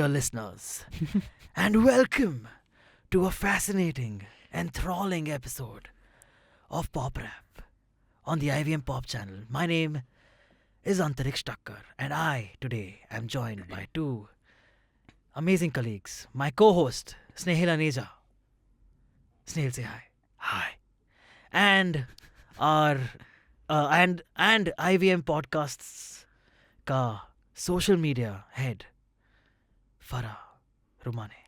dear listeners, and welcome to a fascinating, enthralling episode of Pop Rap on the IVM Pop channel. My name is Antariksh, and I today am joined by two amazing colleagues. My co-host, Snayhil and Aja. Snayhil, say hi. Hi. And our and IVM Podcasts ka social media head, Farah Rumane.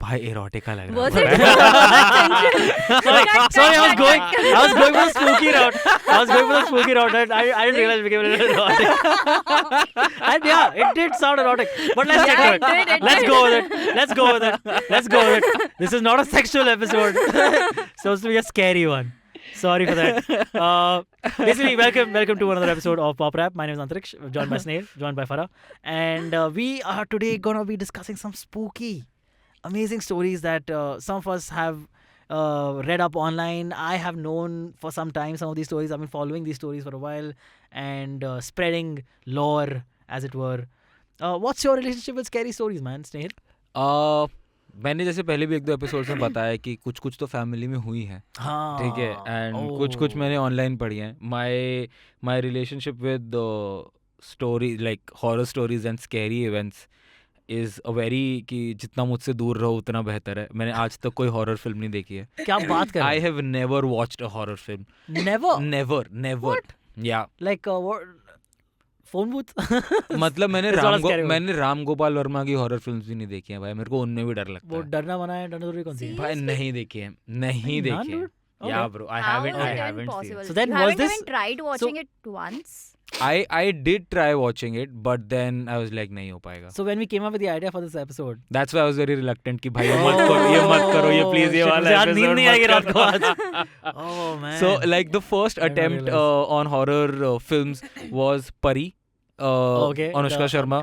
भाई erotica लग रहा Was है. Sorry, I was going for the spooky route. I didn't realize it became a little erotic. And yeah, it did sound erotic. But let's get to it. Let's go with it. This is not a sexual episode. It's supposed to be a scary one. Sorry for that. Basically, welcome to another episode of Pop Rap. My name is Antariksh, joined by Snayhil, joined by Farah. And we are today going to be discussing some spooky, amazing stories that some of us have read up online. I have known for some time some of these stories. I've been following these stories for a while and spreading lore, as it were. What's your relationship with scary stories, man, Snehil? मैंने जैसे पहले भी एक दो episodes में बताया कि कुछ तो फैमिली में हुई है, ठीक है, एंड कुछ मैंने ऑनलाइन पढ़ी हैं. My relationship with story like horror stories and scary events is a very कि जितना मुझसे दूर रहो उतना बेहतर है. मैंने आज तक कोई हॉरर फिल्म नहीं देखी है. क्या बात कर रहे हो? I have never watched a horror film. Never. या लाइक फोन बूथ. मतलब मैंने राम गोपाल वर्मा की हॉरर फिल्म्स भी नहीं देखी हैं भाई. मेरे को उनमें भी डर लगता है. वो डरना बना है, डरना कौन सी? भाई नहीं देखी है. Yeah, bro, I haven't seen. So then, was this? You haven't tried watching it once? I did try watching it, but then I was like, नहीं हो पाएगा. So when we came up with the idea for this episode, that's why I was very reluctant कि भाई ये मत करो ये please ये वाला episode. नींद नहीं आएगी रात को आज. Oh man. So like the first attempt on horror films was Pari. Anushka Sharma.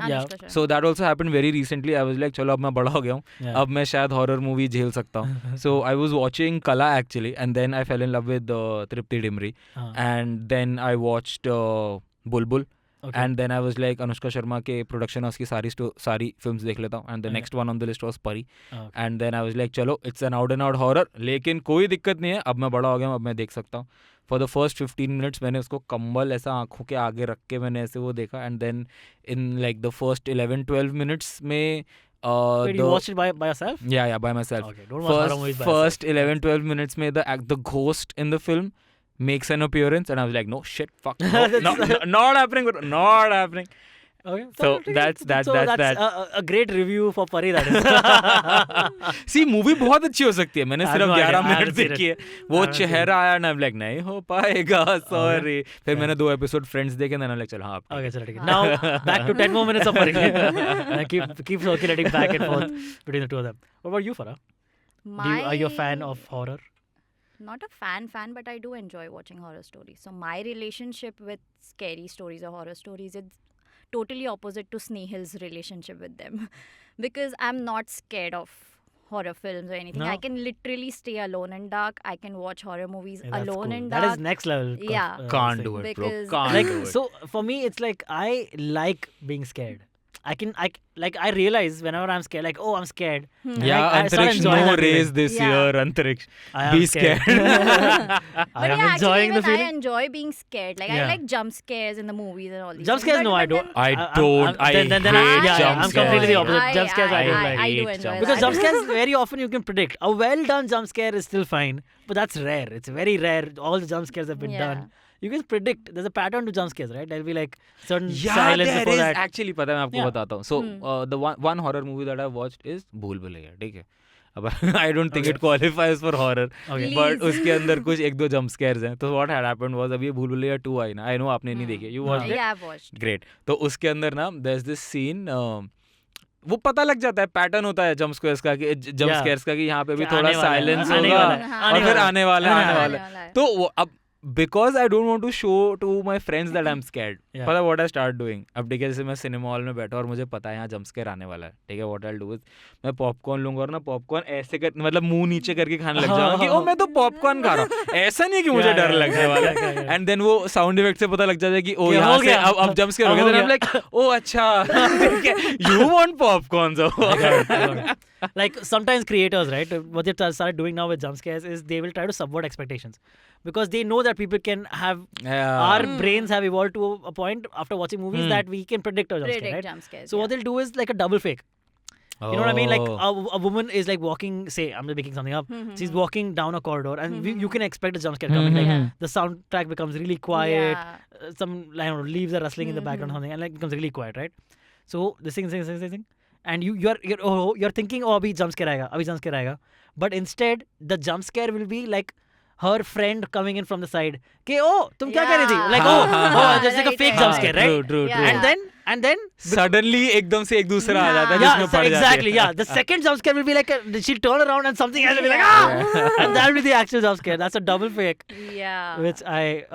So that also happened very recently. I was like, चलो अब मैं बड़ा हो गया हूँ, अब मैं शायद horror movie झेल सकता हूँ. So I was watching Kala actually, and then I fell in love with Tripti Dimri, and then I watched Bulbul. Okay. And then I was like, Anushka Sharma के production house की सारी films देख लेता हूँ. And the next one on the list was Pari. And then I was like, चलो it's an out and out horror, लेकिन कोई दिक्कत नहीं है, अब मैं बड़ा हो गया हूँ, अब मैं देख सकता हूँ. For the first 15 minutes मैंने उसको कंबल ऐसा आँखों के आगे रख के मैंने ऐसे वो देखा. And then in like the first 11-12 minutes में Wait, you watched it by yourself? Yeah, by myself. Okay, don't watch horror movies by First 11-12 minutes में the ghost in the film makes an appearance, and I was like, no shit, fuck, no, not happening. Okay, so that's a great review for Pari, that is. See, movie बहुत अच्छी हो सकती है. मैंने सिर्फ 11 minute देखी है. वो चेहरा आया ना, I'm like नहीं हो पाएगा, sorry. फिर मैंने 2 एपिसोड फ्रेंड्स देखे, then I'm like चलो हाँ. Okay, चलो ठीक है. Now back to 10 more minutes of Pari. keep circulating back and forth between the two of them. What about you, Farah? Are you a fan of horror? Not a fan, but I do enjoy watching horror stories. So my relationship with scary stories or horror stories is totally opposite to Snehil's relationship with them. Because I'm not scared of horror films or anything. No? I can literally stay alone in dark. I can watch horror movies alone in dark. That is next level. Yeah. Can't do it, bro. Can't do it. So for me, it's like I like being scared. I realize whenever I'm scared, like, oh, I'm scared. Yeah, Antariksh, no raise this year, Antariksh. Be scared. I am enjoying the feeling. I enjoy being scared. Like, I like jump scares in the movies and all these jump scares, no, I don't. I hate jump scares. I'm completely the opposite. Jump scares, I don't like. I do enjoy because jump scares, very often you can predict. A well-done jump scare is still fine, but that's rare. It's very rare. All the jump scares have been done. You can predict. There's a pattern to jump scares, right? There'll be like certain silence before that. Actually, पता है मैं आपको बताता हूँ. So the one horror movie that I watched is भूल भुलैया, ठीक है. अब I don't think it qualifies for horror, but उसके अंदर कुछ 1-2 jump scares हैं. तो what had happened was अभी भूल भुलैया 2 आई ना. I know आपने नहीं देखी. You watched it? Yeah, I've watched. Great. तो उसके अंदर ना there's this scene. वो पता लग जाता है, पैटर्न होता है जंप स्केयर्स का कि यहाँ पे भी थोड़ा साइलेंस होगा और फिर आने वाला है. तो वो अब because I don't want to show to my friends that I'm scared. Yeah. पता what I start doing? अब देखिए जैसे मैं सिनेमा हॉल में बैठा और मुझे पता है यहाँ जंप स्केयर आने वाला है, ठीक है, what I'll do is मैं पॉपकॉर्न लूंगा और ना पॉपकॉर्न ऐसे कर मतलब मुंह नीचे करके खाने लग जाऊंगा कि ओ मैं तो पॉपकॉर्न खा रहा हूँ, ऐसा नहीं कि मुझे डर लगने वाला है. एंड देन वो साउंड इफेक्ट से पता लग जाता है कि ओ यहाँ से अब जंप स्केयर हो गया. Then I'm like ओ अच्छा you want popcorn so. Like sometimes creators, right, what they started doing now with jump scares is they will try to subvert expectations because they know that people can have our brains have evolved to a point after watching movies that we can predict a jump scare, right? Jump scares, so what they'll do is like a double fake. You know what I mean? Like a woman is like walking, say, I'm just making something up. She's walking down a corridor and you can expect a jump scare coming. Like the soundtrack becomes really quiet. Some I don't know, leaves are rustling in the background or something, and like it becomes really quiet, right? So this thing. And you're thinking, oh, abhi jump scare aayega. But instead, the jump scare will be like her friend coming in from the side. Ke, oh, tum kya kar rahi thi? Like, oh, just like a fake jump scare, right? True. And then Suddenly, एकदम से एक दूसरा आ जाता है जिसमें पड़ जाती है. Exactly, yeah. The second jump scare will be like, she'll turn around and something else will be like, ah! And that will be the actual jump scare. That's a double fake. Yeah. Which I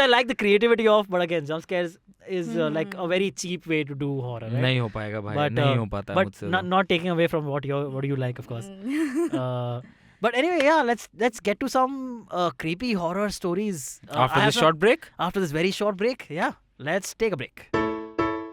like the creativity of, but again, jump scares is like a very cheap way to do horror, right? नहीं हो पाएगा भाई, But, नहीं हो पाता मुझसे. But not taking away from what you like, of course. But anyway, yeah, let's get to some creepy horror stories. After this short break? After this very short break, yeah. Let's take a break.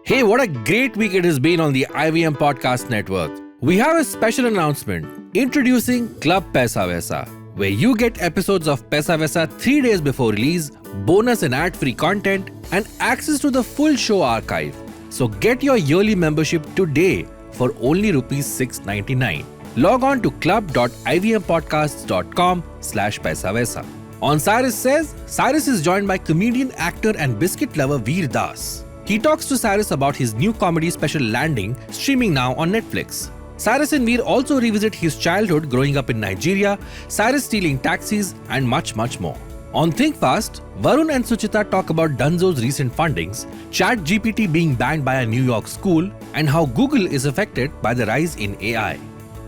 Hey, what a great week it has been on the IVM Podcast Network. We have a special announcement introducing Club Paisa Vaisa, where you get episodes of Paisa Vaisa 3 days before release, bonus and ad-free content, and access to the full show archive. So get your yearly membership today for only ₹6.99. Log on to club.ivmpodcasts.com/Paisa Vaisa. On Cyrus Says, Cyrus is joined by comedian, actor, and biscuit lover Veer Das. He talks to Cyrus about his new comedy special Landing, streaming now on Netflix. Cyrus and Veer also revisit his childhood growing up in Nigeria, Cyrus stealing taxis, and much, much more. On Think Fast, Varun and Suchita talk about Dunzo's recent fundings, ChatGPT being banned by a New York school, and how Google is affected by the rise in AI.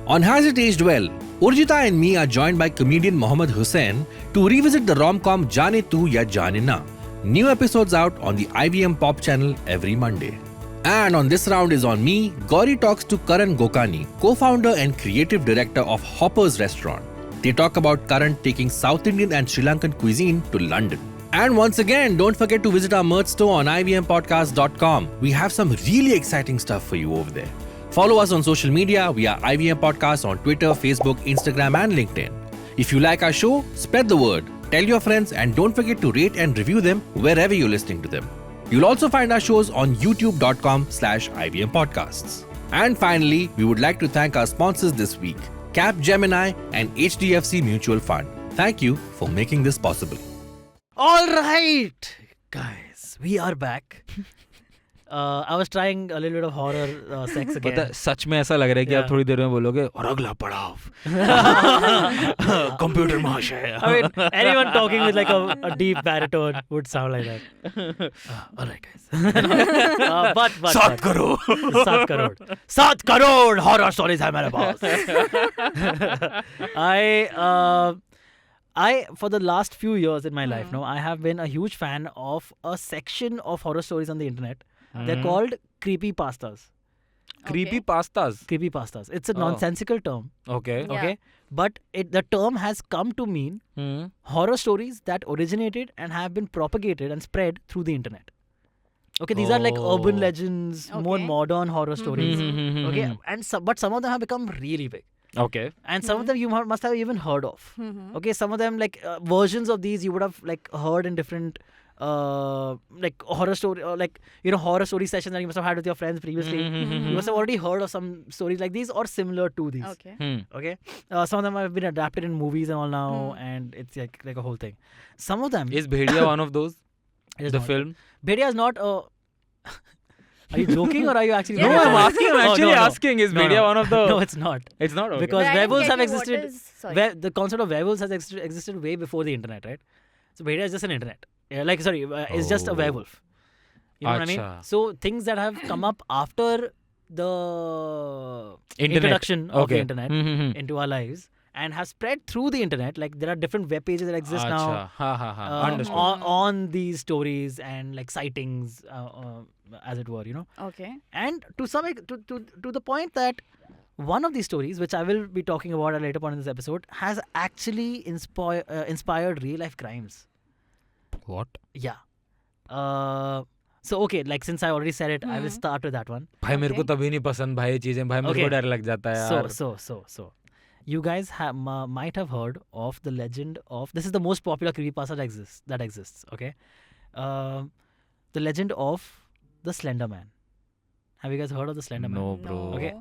On Has It Aged Well, Urjita and me are joined by comedian Mohammad Hussain to revisit the rom-com Jaane Tu Ya Jaane Na. New episodes out on the IVM Pop channel every Monday. And on This Round is on me, Gauri talks to Karan Gokani, co-founder and creative director of Hopper's Restaurant. They talk about Karan taking South Indian and Sri Lankan cuisine to London. And once again, don't forget to visit our merch store on ivmpodcast.com. We have some really exciting stuff for you over there. Follow us on social media. We are IVM Podcast on Twitter, Facebook, Instagram, and LinkedIn. If you like our show, spread the word. Tell your friends and don't forget to rate and review them wherever you're listening to them. You'll also find our shows on youtube.com/IVM Podcasts. And finally, we would like to thank our sponsors this week, Capgemini and HDFC Mutual Fund. Thank you for making this possible. All right, guys, we are back. I was trying a little bit of horror sex again. पता सच में ऐसा लग रहा है कि आप थोड़ी देर में बोलोगे और अगला पड़ाव कंप्यूटर महाशय. I mean, anyone talking with like a deep baritone would sound like that. All right, guys. But 7 crore. 7 crore horror stories है मेरे पास. I for the last few years in my life now, I have been a huge fan of a section of horror stories on the internet. They're called Creepypastas. Creepypastas. It's a nonsensical term. Okay. Yeah. Okay. But the term has come to mean horror stories that originated and have been propagated and spread through the internet. Okay, these are like urban legends, more modern horror stories. Okay, and but some of them have become really big. Okay. And some of them you must have even heard of. Okay, some of them like versions of these you would have like heard in different like horror story or like horror story sessions that you must have had with your friends previously. You must have already heard of some stories like these or similar to these. Okay. Okay. Some of them have been adapted in movies and all now, and it's like a whole thing. Some of them Is Bhediya one of those? It is The not. film? Bhediya is not a. Are you joking or are you actually? No, I'm asking. I'm actually asking. Is No, Bhediya no. one of the? No, it's not. It's not. Okay. Because But I didn't werewolves get have you what existed. is- sorry. The concept of werewolves has existed way before the internet, right? So Bhediya is just an internet. It's just a werewolf. You know what I mean? Acha. So things that have come up after the Internet. introduction of the Okay. internet into our lives and have spread through the internet. Like there are different web pages that exist now Understood. on these stories and like sightings, as it were, Okay. And to the point that one of these stories, which I will be talking about at a later point in this episode, has actually inspired real life crimes. What? Yeah. So okay, like since I already said it, I will start with that one. भाई मेरे को तभी नहीं पसंद भाई ये चीजें भाई मेरे को डर लग जाता है यार. So you guys might have heard of the legend of, this is the most popular creepypasta that exists, okay? The legend of the Slenderman. Have you guys heard of the Slenderman? No, bro. Okay.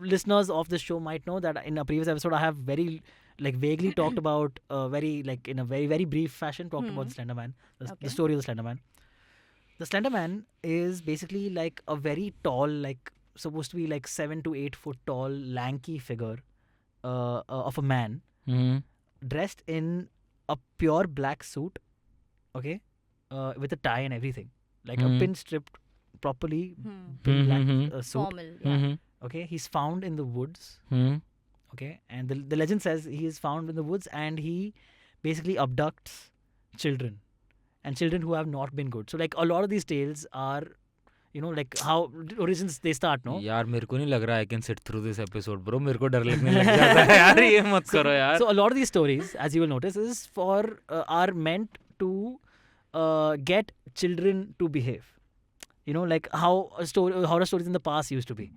Listeners of this show might know that in a previous episode I have very vaguely talked about in a very, very brief fashion talked about the Slenderman, the story of the Slenderman. The Slenderman is basically like a very tall, like supposed to be like 7 to 8 foot tall, lanky figure of a man dressed in a pure black suit, okay, with a tie and everything, like a pin stripped properly, pin black suit. Formal, yeah. Okay, he's found in the woods. Okay, and the legend says he is found in the woods and he basically abducts children. And children who have not been good. So like a lot of these tales are, like how origins they start, no? यार मेरे को नहीं लग रहा I can sit through this episode, bro. मेरे को डर लगने लग जाता है यार, ये मत करो यार. So a lot of these stories, as you will notice, is are meant to get children to behave. Like how horror stories in the past used to be.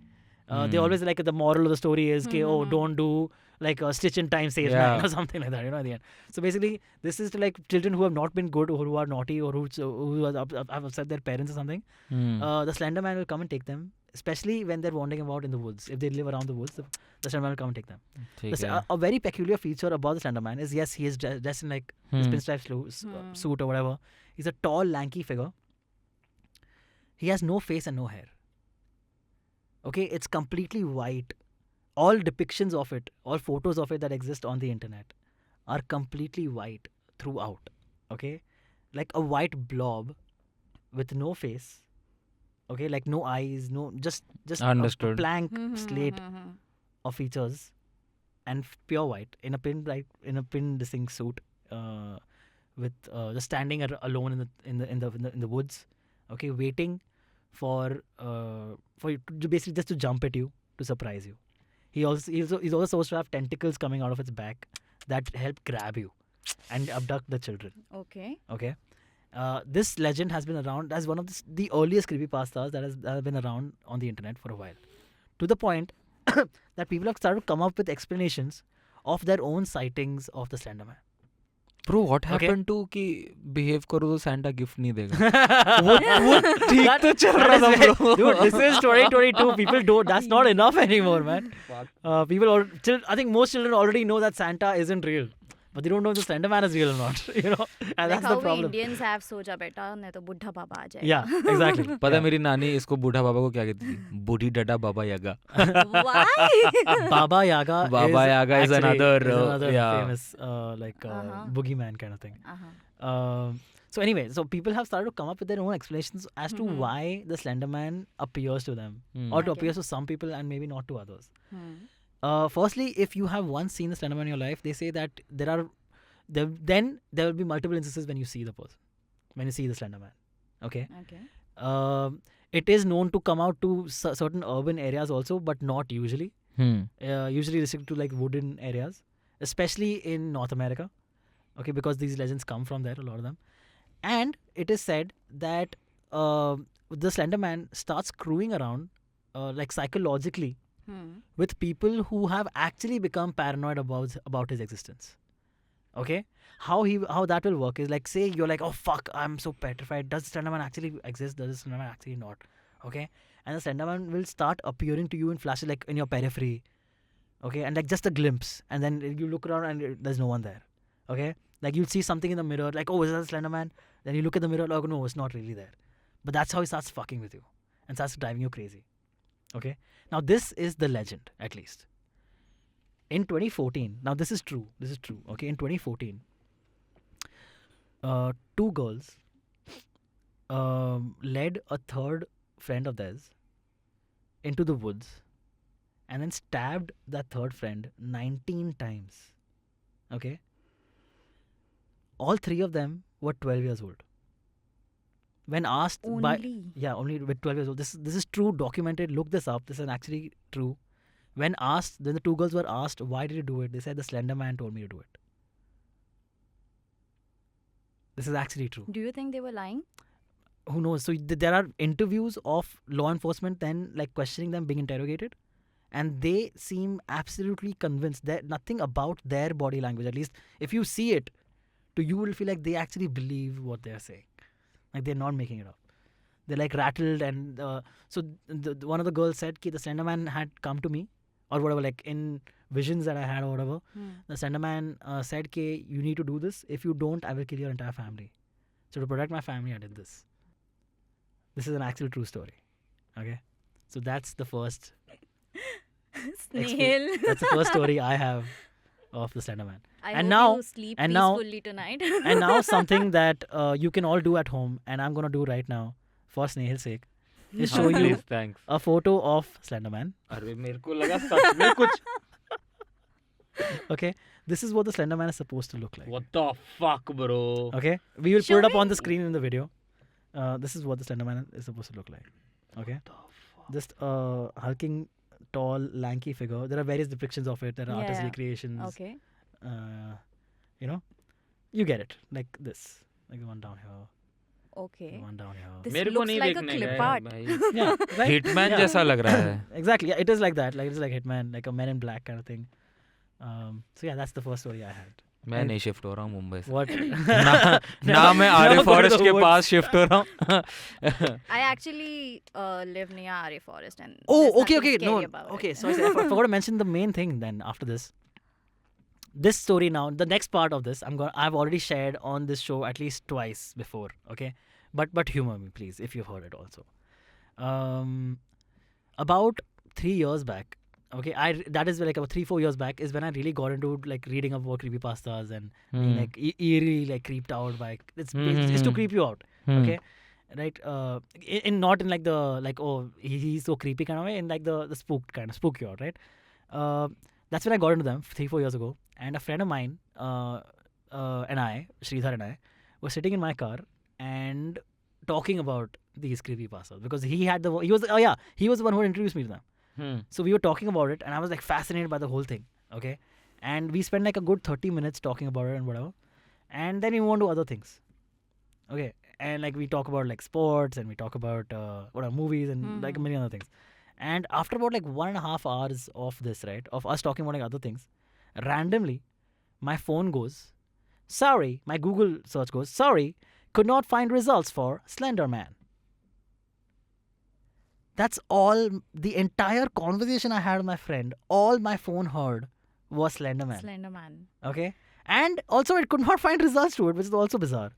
They always like the moral of the story is, don't do like a Stitch in Time saves man or something like that, at the end. So basically, this is to like children who have not been good or who are naughty or who have upset their parents or something. The Slenderman will come and take them, especially when they're wandering about in the woods. If they live around the woods, the Slenderman will come and take them. A very peculiar feature about the Slenderman is, yes, he is dressed in like his pinstripe suit or whatever. He's a tall, lanky figure. He has no face and no hair. Okay, it's completely white. All depictions of it, all photos of it that exist on the internet are completely white throughout. Okay, like a white blob with no face. Okay, like no eyes, no just Understood. a blank slate of features, and pure white in a pin distinct suit, with just standing alone in the woods. Okay, waiting for you to basically just to jump at you to surprise you. He's also supposed to have tentacles coming out of its back that help grab you and abduct the children. Okay. This legend has been around as one of the earliest creepypastas that have been around on the internet for a while. To the point that people have started to come up with explanations of their own sightings of the Slenderman. Bro, what happened to कि behave करो तो Santa gift नहीं देगा? वो ठीक तो चल रहा था bro. Dude, this is 2022. People don't. That's not enough anymore, man. I think most children already know that Santa isn't real, but they don't know if the Slenderman is real or not. And like that's how the problem. We Indians have socha beta, नहीं तो बुढ़ा बाबा आ जाएगा. Yeah, exactly. पता है मेरी नानी इसको बूढ़ा बाबा को क्या कहती थी? बूढ़ी डडा बाबा यागा. Why? Baba Yaga is another famous boogeyman kind of thing. So anyway, so people have started to come up with their own explanations as to why the Slenderman appears to them, or to appears to some people and maybe not to others. Firstly, if you have once seen the Slenderman in your life, they say that there will be multiple instances when you see the person, when you see the Slenderman. Okay. It is known to come out to certain urban areas also, but not usually. Usually restricted to like wooden areas, especially in North America. Okay, because these legends come from there, a lot of them. And it is said that the Slenderman starts screwing around like psychologically with people who have actually become paranoid about his existence. Okay, how that will work is like, say you're like, oh fuck, I'm so petrified. Does Slenderman actually exist? Does the Slenderman actually not? Okay, and the Slenderman will start appearing to you in flashes, like in your periphery. Okay, and like just a glimpse, and then you look around and there's no one there. Okay, like you'll see something in the mirror, like, oh, is that a Slenderman? Then you look at the mirror, like, no, it's not really there. But that's how he starts fucking with you and starts driving you crazy. Okay, now this is the legend, at least. In 2014, now this is true. Okay, in 2014, two girls led a third friend of theirs into the woods and then stabbed that third friend 19 times. Okay? All 3 of them were 12 years old. When asked only with 12 years old. This is true, documented. Look this up. This is actually true. When asked, then the 2 girls were asked, why did you do it? They said the Slenderman told me to do it. This is actually true. Do you think they were lying? Who knows? So there are interviews of law enforcement then like questioning them, being interrogated, and they seem absolutely convinced that nothing about their body language, at least if you see it, you will feel like they actually believe what they're saying. Like they're not making it up. They're like rattled, and so one of the girls said that the Slenderman had come to me or whatever, like in visions that I had or whatever. The Slenderman said that you need to do this. If you don't, I will kill your entire family. So to protect my family, I did this. This is an actual true story. Okay, so that's the first. Snayhil. That's the first story I have of the Slenderman. I hope you sleep peacefully tonight. And now something that you can all do at home, and I'm gonna do right now for Snayhil's sake, is show you thanks. a photo of Slenderman. अरे मेरे को लगा सच में कुछ. Okay, this is what the Slenderman is supposed to look like. What the fuck, bro? Okay, we will put it up on the screen in the video. This is what the Slenderman is supposed to look like. Okay, just hulking, tall, lanky figure. There are various depictions of it. There are artist recreations. Okay. You know, you get it. Like this, like the one down here. Okay. The one down here. This मेरे को looks नहीं like a देखने clip का art. है भाई. Yeah, right? Hitman जैसा लग रहा है. Exactly. Yeah, it is like that. Like it's like Hitman, like a Men in Black kind of thing. So yeah, that's the first story I had. मैं नहीं shift हो रहा हूँ मुंबई से. What? ना मैं आर्य फॉरेस्ट के पास शिफ्ट हो रहा हूँ. I actually live near Arya Forest, and Oh, there's okay, nothing okay. scary No, about okay. it. So I forgot to mention the main thing then after this. This story now, the next part of this, I've already shared on this show at least twice before, okay? But humor me, please, if you've heard it also. About 3 years back, okay, that is like about 3-4 years back is when I really got into like reading about creepypastas and being like eerily like creeped out by it's to creep you out, okay, right? Not in like the like he's so creepy kind of way, in like the spook kind of spook you out, right? That's when I got into them 3-4 years ago, and a friend of mine and I, Sridhar and I, were sitting in my car and talking about these creepypastas because he was the one who introduced me to them. So we were talking about it, and I was like fascinated by the whole thing. Okay, and we spent like a good 30 minutes talking about it and whatever, and then we move on to other things. Okay, and like we talk about like sports, and we talk about movies and like a million other things. And after about like 1.5 hours of this, right, of us talking about like other things, randomly, my phone goes, sorry, my Google search goes, sorry, could not find results for Slenderman. That's all, the entire conversation I had with my friend, all my phone heard was Slenderman. Slenderman. Okay? And also it could not find results to it, which is also bizarre.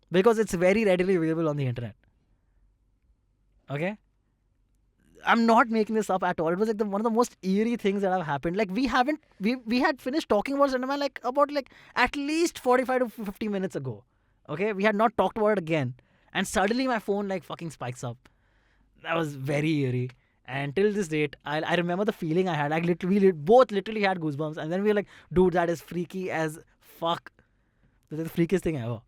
Because it's very readily available on the internet. Okay? I'm not making this up at all. It was like one of the most eerie things that have happened. Like we had finished talking about Slenderman like about like at least 45 to 50 minutes ago. Okay? We had not talked about it again. And suddenly my phone like fucking spikes up. That was very eerie. And till this date, I remember the feeling I had. Like we both literally had goosebumps. And then we were like, dude, that is freaky as fuck. That is the freakiest thing ever.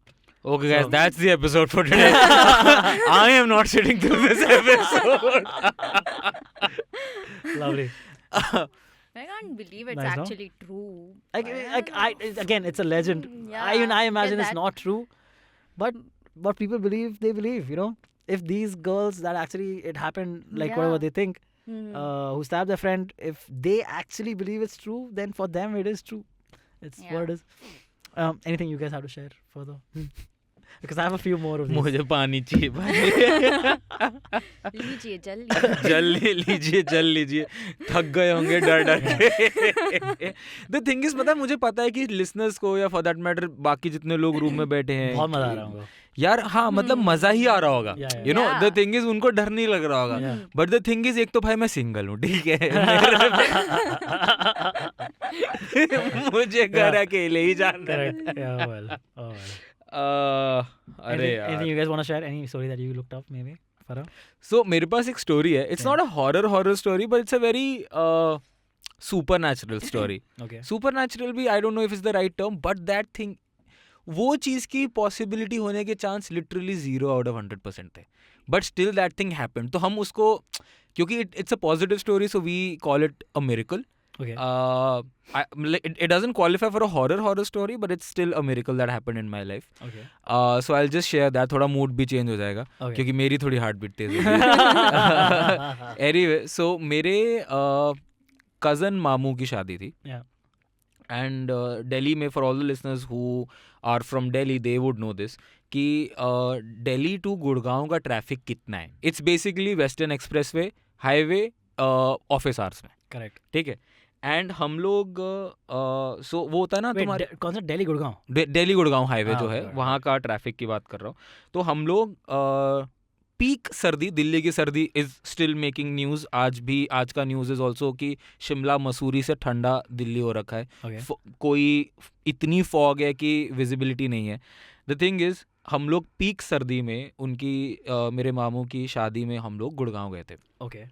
Okay, guys, that's the episode for today. I am not sitting through this episode. Lovely. I can't believe it's Nice, no? actually true. Again, it's a legend. Yeah, I imagine get it's that. not true. But what people believe, they believe, you know. If these girls that actually it happened, like whatever they think, who stabbed their friend, if they actually believe it's true, then for them it is true. It's what it is. Anything you guys have to share further? Because I have a few more of these. मुझे पानी चाहिए भाई. लीजिए जल लीजिए थक गए होंगे डर के. The thing is, पता है मुझे पता है कि listeners को या for that matter बाकी जितने लोग रूम में बैठे हैं बहुत मजा आ रहा होगा यार. हाँ, मतलब मजा ही आ रहा होगा. You know, the thing is उनको डर नहीं लग रहा होगा. But the thing is, एक तो भाई मैं सिंगल हूँ, ठीक है. मुझे घर अकेले ही जाना है. Anything you guys want to share? Any story that you looked up maybe Farah? So मेरे पास एक story है. It's not a horror story, but it's a very supernatural story. Okay. Supernatural भी I don't know if it's the right term, but that thing, वो चीज़ की possibility होने के chance literally 0 out of 100% थे. But still that thing happened. तो हम उसको, क्योंकि it's a positive story, so we call it a miracle. Okay. It doesn't qualify for a horror story, but it's still a miracle that happened in my life. Okay. So I'll just share that. थोड़ा mood भी change हो जाएगा, Okay. क्योंकि मेरी थोड़ी heartbeat तेज हो गई. Anyway, so मेरे cousin मामू की शादी थी. Yeah. And Delhi में, for all the listeners who are from Delhi, they would know this, कि Delhi to गुड़गांव का traffic कितना है. It's basically Western Expressway, highway, office hours में. Correct. ठीक है. एंड हम लोग सो वो होता है ना तुम्हारे कौन सा दिल्ली गुड़गांव दिल्ली गुड़गांव हाईवे जो है okay. वहाँ का ट्रैफिक की बात कर रहा हूँ. तो हम लोग पीक सर्दी, दिल्ली की सर्दी इज स्टिल मेकिंग न्यूज़. आज का न्यूज़ इज ऑल्सो कि शिमला मसूरी से ठंडा दिल्ली हो रखा है. okay. कोई इतनी फॉग है कि विजिबिलिटी नहीं है. द थिंग इज हम लोग पीक सर्दी में उनकी मेरे मामू की शादी में हम लोग गुड़गांव गए थे. okay.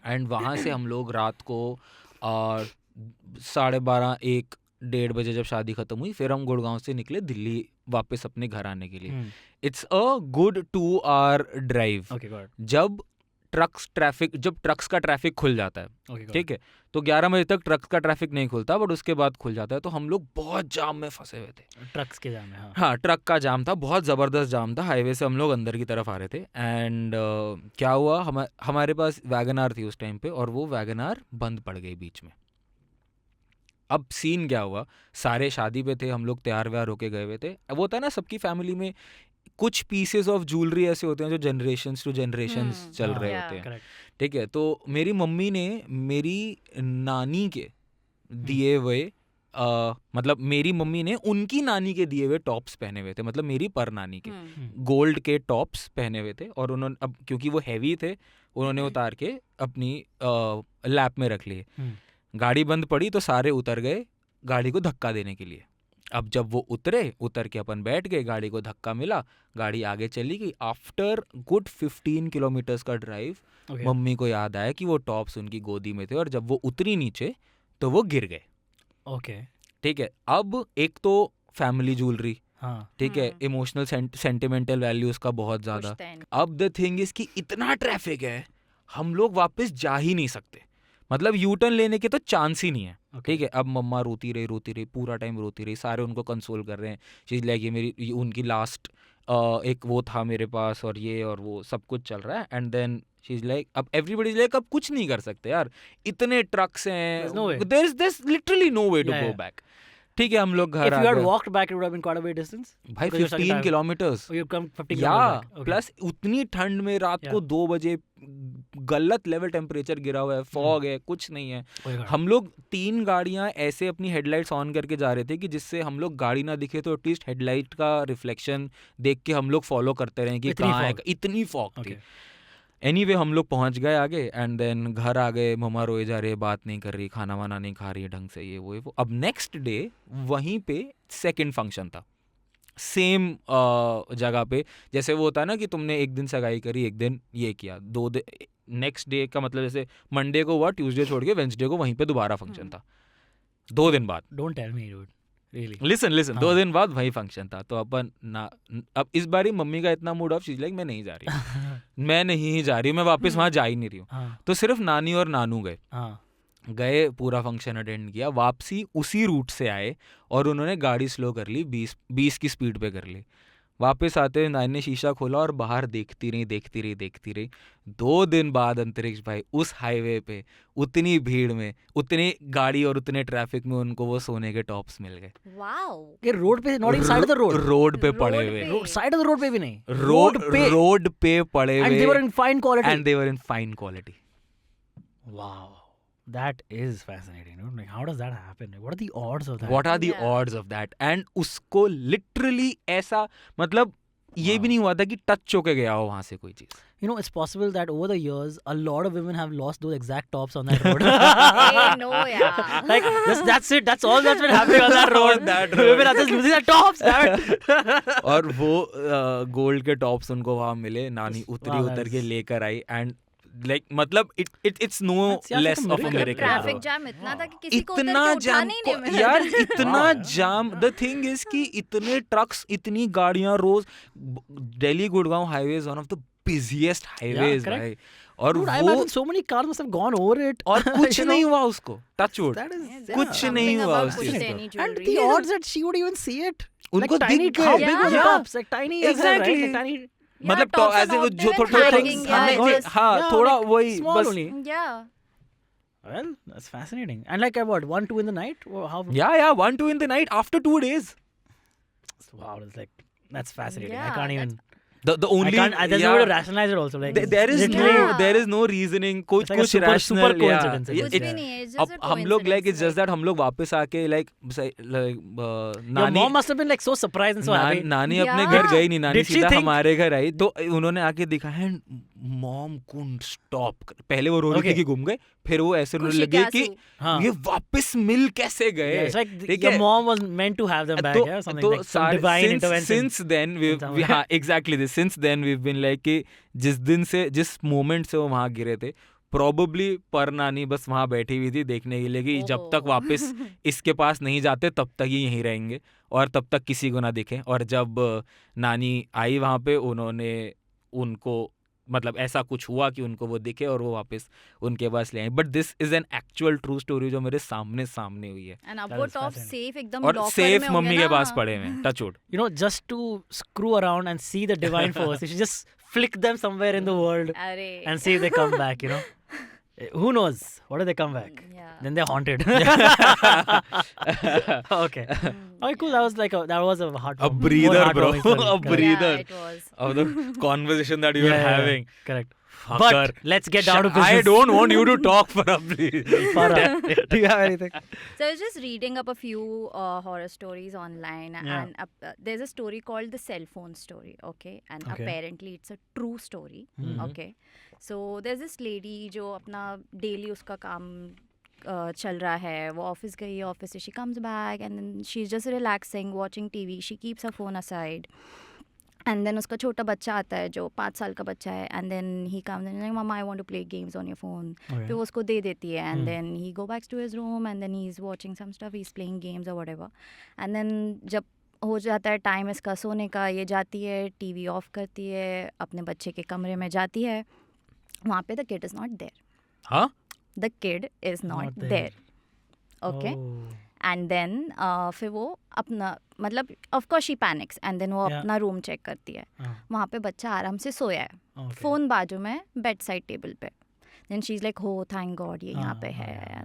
एंड वहाँ से हम लोग रात को 12:30-1-1:30 बजे जब शादी खत्म हुई, फिर हम गुड़गांव से निकले दिल्ली वापस अपने घर आने के लिए. It's a good 2 hour drive. Okay, got it. जब ट्रक्स का ट्रैफिक खुल जाता है. Okay, got ठीक है. तो 11 बजे तक ट्रक्स का ट्रैफिक नहीं खुलता, बट उसके बाद खुल जाता है. तो हम लोग बहुत जाम में फंसे हुए थे. ट्रक्स के जाम में. हाँ, ट्रक का जाम था, बहुत ज़बरदस्त जाम था. हाईवे से हम लोग अंदर की तरफ आ रहे थे. एंड क्या हुआ, हमारे पास वैगन आर थी उस टाइम पे, और वो वैगन आर बंद पड़ गई बीच में. अब सीन क्या हुआ, सारे शादी पे थे, हम लोग तैयार व्यार होके गए हुए थे. वो होता है ना, सबकी फैमिली में कुछ पीसेस ऑफ ज्वेलरी ऐसे होते हैं जो जनरेशंस टू जनरेशंस चल रहे होते हैं. Correct. ठीक है. तो मेरी मम्मी ने मेरी नानी के दिए हुए मतलब मेरी मम्मी ने उनकी नानी के दिए हुए टॉप्स पहने हुए थे, मतलब मेरी पर नानी के गोल्ड के टॉप्स पहने हुए थे. और उन्होंने, अब क्योंकि वो हैवी थे, उन्होंने उतार के अपनी लैप में रख लिए. गाड़ी बंद पड़ी तो सारे उतर गए गाड़ी को धक्का देने के लिए. अब जब वो उतर के अपन बैठ गए, गाड़ी को धक्का मिला, गाड़ी आगे चली गई. आफ्टर गुड 15 किलोमीटर्स का ड्राइव, मम्मी को याद आया कि वो टॉप्स उनकी गोदी में थे, और जब वो उतरी नीचे तो वो गिर गए. ओके. ठीक है. अब एक तो फैमिली ज्वेलरी, ठीक है, इमोशनल सेंटिमेंटल वैल्यूज का बहुत ज्यादा. अब द थिंग इज कि इतना ट्रैफिक है, हम लोग वापस जा ही नहीं सकते, मतलब यू टर्न लेने के तो चांस ही नहीं है. ठीक है. अब मम्मा रोती रही, पूरा टाइम रोती रही. सारे उनको कंसोल कर रहे हैं. चीज लाइक ये उनकी लास्ट एक वो था मेरे पास, और ये और वो सब कुछ चल रहा है. And then she is like, अब एवरीबडी इज लाइक, अब कुछ नहीं कर सकते यार, इतने ट्रक्स हैं, there's literally no way to go back. ठीक है. हम लोग घर आ गए. If you had walked back, it would have been quite a bit distance. भाई 15 kilometres. You come 50 kilometers back. Plus उतनी ठंड में रात को 2 बजे गलत लेवल टेम्परेचर गिरा हुआ है, फॉग है, कुछ नहीं है. हम लोग 3 गाड़ियां ऐसे अपनी हेडलाइट्स ऑन करके जा रहे थे कि जिससे हम लोग गाड़ी ना दिखे तो एटलीस्ट हेडलाइट का रिफ्लेक्शन देख के हम लोग फॉलो करते रहे कि कहाँ है. इतनी फॉग थी. एनीवे हम लोग पहुंच गए आगे. एंड देन घर आ गए. मम्मा रोए जा रही है, बात नहीं कर रही, खाना वाना नहीं खा रही है ढंग से, ये वो. अब नेक्स्ट डे वहीं पे सेकंड फंक्शन था, सेम जगह पे. जैसे वो होता है ना कि तुमने एक दिन सगाई करी, एक दिन ये किया, 2 दिन नेक्स्ट डे का मतलब जैसे मंडे को हुआ, ट्यूसडे छोड़ के वेंसडे को वहीं पे दोबारा फंक्शन था 2 दिन बाद. Don't tell me dude, really. Listen 2 दिन बाद वही फंक्शन था. तो अपन ना, अब इस बारी मम्मी का इतना mood off, she is like मैं नहीं जा रही मैं नहीं जा रही हूँ, मैं वापस वहाँ जा ही नहीं रही हूँ. तो सिर्फ नानी और नानू गए, पूरा फंक्शन अटेंड किया, वापसी उसी रूट से आए, और उन्होंने गाड़ी स्लो कर ली, 20 की स्पीड पे कर ली. वापस आते हुए नानी ने शीशा खोला और बाहर देखती रही. 2 दिन बाद अंतरिक्ष भाई उस हाईवे पे उतनी भीड़ में, उतनी गाड़ी और उतने ट्रैफिक में उनको वो सोने के टॉप्स मिल गए. वाओ. ये रोड पे, not in side of the road, road पे पड़े हुए, साइड ऑफ द रोड पे भी नहीं, रोड पे पड़े हुए. And they were in fine quality. Wow. That is fascinating. Like, how does that happen? What are the odds of that? What are the odds of that? And उसको literally ऐसा, मतलब ये भी नहीं हुआ था कि टच होके गया हो वहाँ से कोई चीज. You know, it's possible that over the years, a lot of women have lost those exact tops on that road. Hey, no, yeah. Like, that's it. That's all that's been happening on that road. Women are just losing their tops. और वो gold के tops उनको वहाँ मिले. नानी Wow, उतर के that's- लेकर आई. एंड लाइक मतलब it's no That's yeah, less like a of a miracle. miracle. Traffic jam इतना था कि किसी को उतर इतना के उठाने जाम ही नहीं मिला. यार इतना Wow. जाम. द थिंग इज कि इतने ट्रक्स इतनी गाड़ियां रोज. Delhi Gurgaon highway is one of the busiest highways correct. भाई. और Dude, I वो imagine so many cars must have gone over it. और कुछ You know? नहीं हुआ उसको. Touch wood. That is कुछ yeah. नहीं Something हुआ about उस कुछ चीज any को. And jewelry. the odds that she would even see it. उनको like tiny, दिख how गए. big were the Yeah. tops? Like tiny as well, right? Exactly. Like tiny. Yeah, मतलब tops are ऐसे वो not जो even थोड़े hanging, yeah, just- हाँ Yeah, थोड़ा like वही small बस. only. Yeah. Well, that's fascinating. And like at what, 1, 2 in the night? Or how? Yeah, 1, 2 in the night after 2 days. Wow, it's like that's fascinating. I Yeah, can't that's- even. The only I can't. There's no way to rationalize it. Also, like there is literally- Yeah. there is no reasoning. कुछ It's like a कुछ super rational. coincidence. Yeah. कुछ It's- भी नहीं है. It's just अब a हम लोग like it's coincidence, just that हम लोग वापस आके like Your नानी mom must have been like so surprised and so happy. नानी अपने Yeah. घर गई नहीं. नानी Did she सीधा think- हमारे घर आई. तो उन्होंने आके दिखा है. Mom couldn't stop. पहले वो रो रही थी Okay. कि घूम गए. फिर वो ऐसे रोने खुशी लगे के कि आंसू. हाँ. ये वापस मिल कैसे गए. Yeah, it's like ठीक your है? mom was meant to have them back, तो- yeah, something तो like some divine intervention. since then Something. हाँ exactly this. Since then we've been like कि जिस मोमेंट से वो वहाँ गिरे थे probably पर नानी बस वहाँ बैठी हुई थी देखने के लिए कि जब तक वापस इसके पास नहीं जाते तब तक ही यहीं रहेंगे और तब तक किसी को ना दिखे. और जब नानी आई वहाँ पे उन्होंने उनको मतलब ऐसा कुछ हुआ कि उनको वो दिखे और वो वापस उनके पास ले आए. But this is an actual true story जो मेरे सामने हुई है. And अब That वो is top fascinating. safe एकदम और locker सेफ में होंगे मम्मी के ना. पास पड़े हुए. Touch wood. You know, just to screw around and see the divine force, you should just flick them somewhere in the world अरे. and see if they come back. You know, who knows? What if they come back? Yeah. Then they're haunted. Okay. Okay, cool. That was a hard. A breather, bro. A Yeah, breather. it was. Of the conversation that you Yeah, were yeah, having. Correct. Fucker. But let's get down to business. I don't want you to talk for a please. Farah, do you have anything? So I was just reading up a few horror stories online, Yeah. and there's a story called the cell phone story. Okay, and Okay. apparently it's a true story. Mhm. Okay, so there's this lady जो अपना daily उसका काम चल रहा है. वो office गई, office से she comes back and then she's just relaxing, watching TV. She keeps her phone aside. And then उसका छोटा बच्चा आता है जो 5 साल का बच्चा है. And then he comes and like, Mama, I want to play games on your phone. Okay. फिर वो उसको दे देती है. And then he go back to his room and then he's watching some stuff. He's playing games or whatever. And then जब हो जाता है time इसका सोने का, ये जाती है टीवी ऑफ करती है, अपने बच्चे के कमरे में जाती है. वहाँ पे the kid is not there. Huh? The kid is not Not there. there. Okay. Oh. And then फिर वो अपना मतलब of course she panics and then वो Yeah. अपना रूम चेक करती है. Oh. वहाँ पे बच्चा आराम से सोया है, Okay. फ़ोन बाजू में बेड साइड टेबल पे. देन शी इज़ लाइक हो थैंक गॉड ये यहाँ पे है.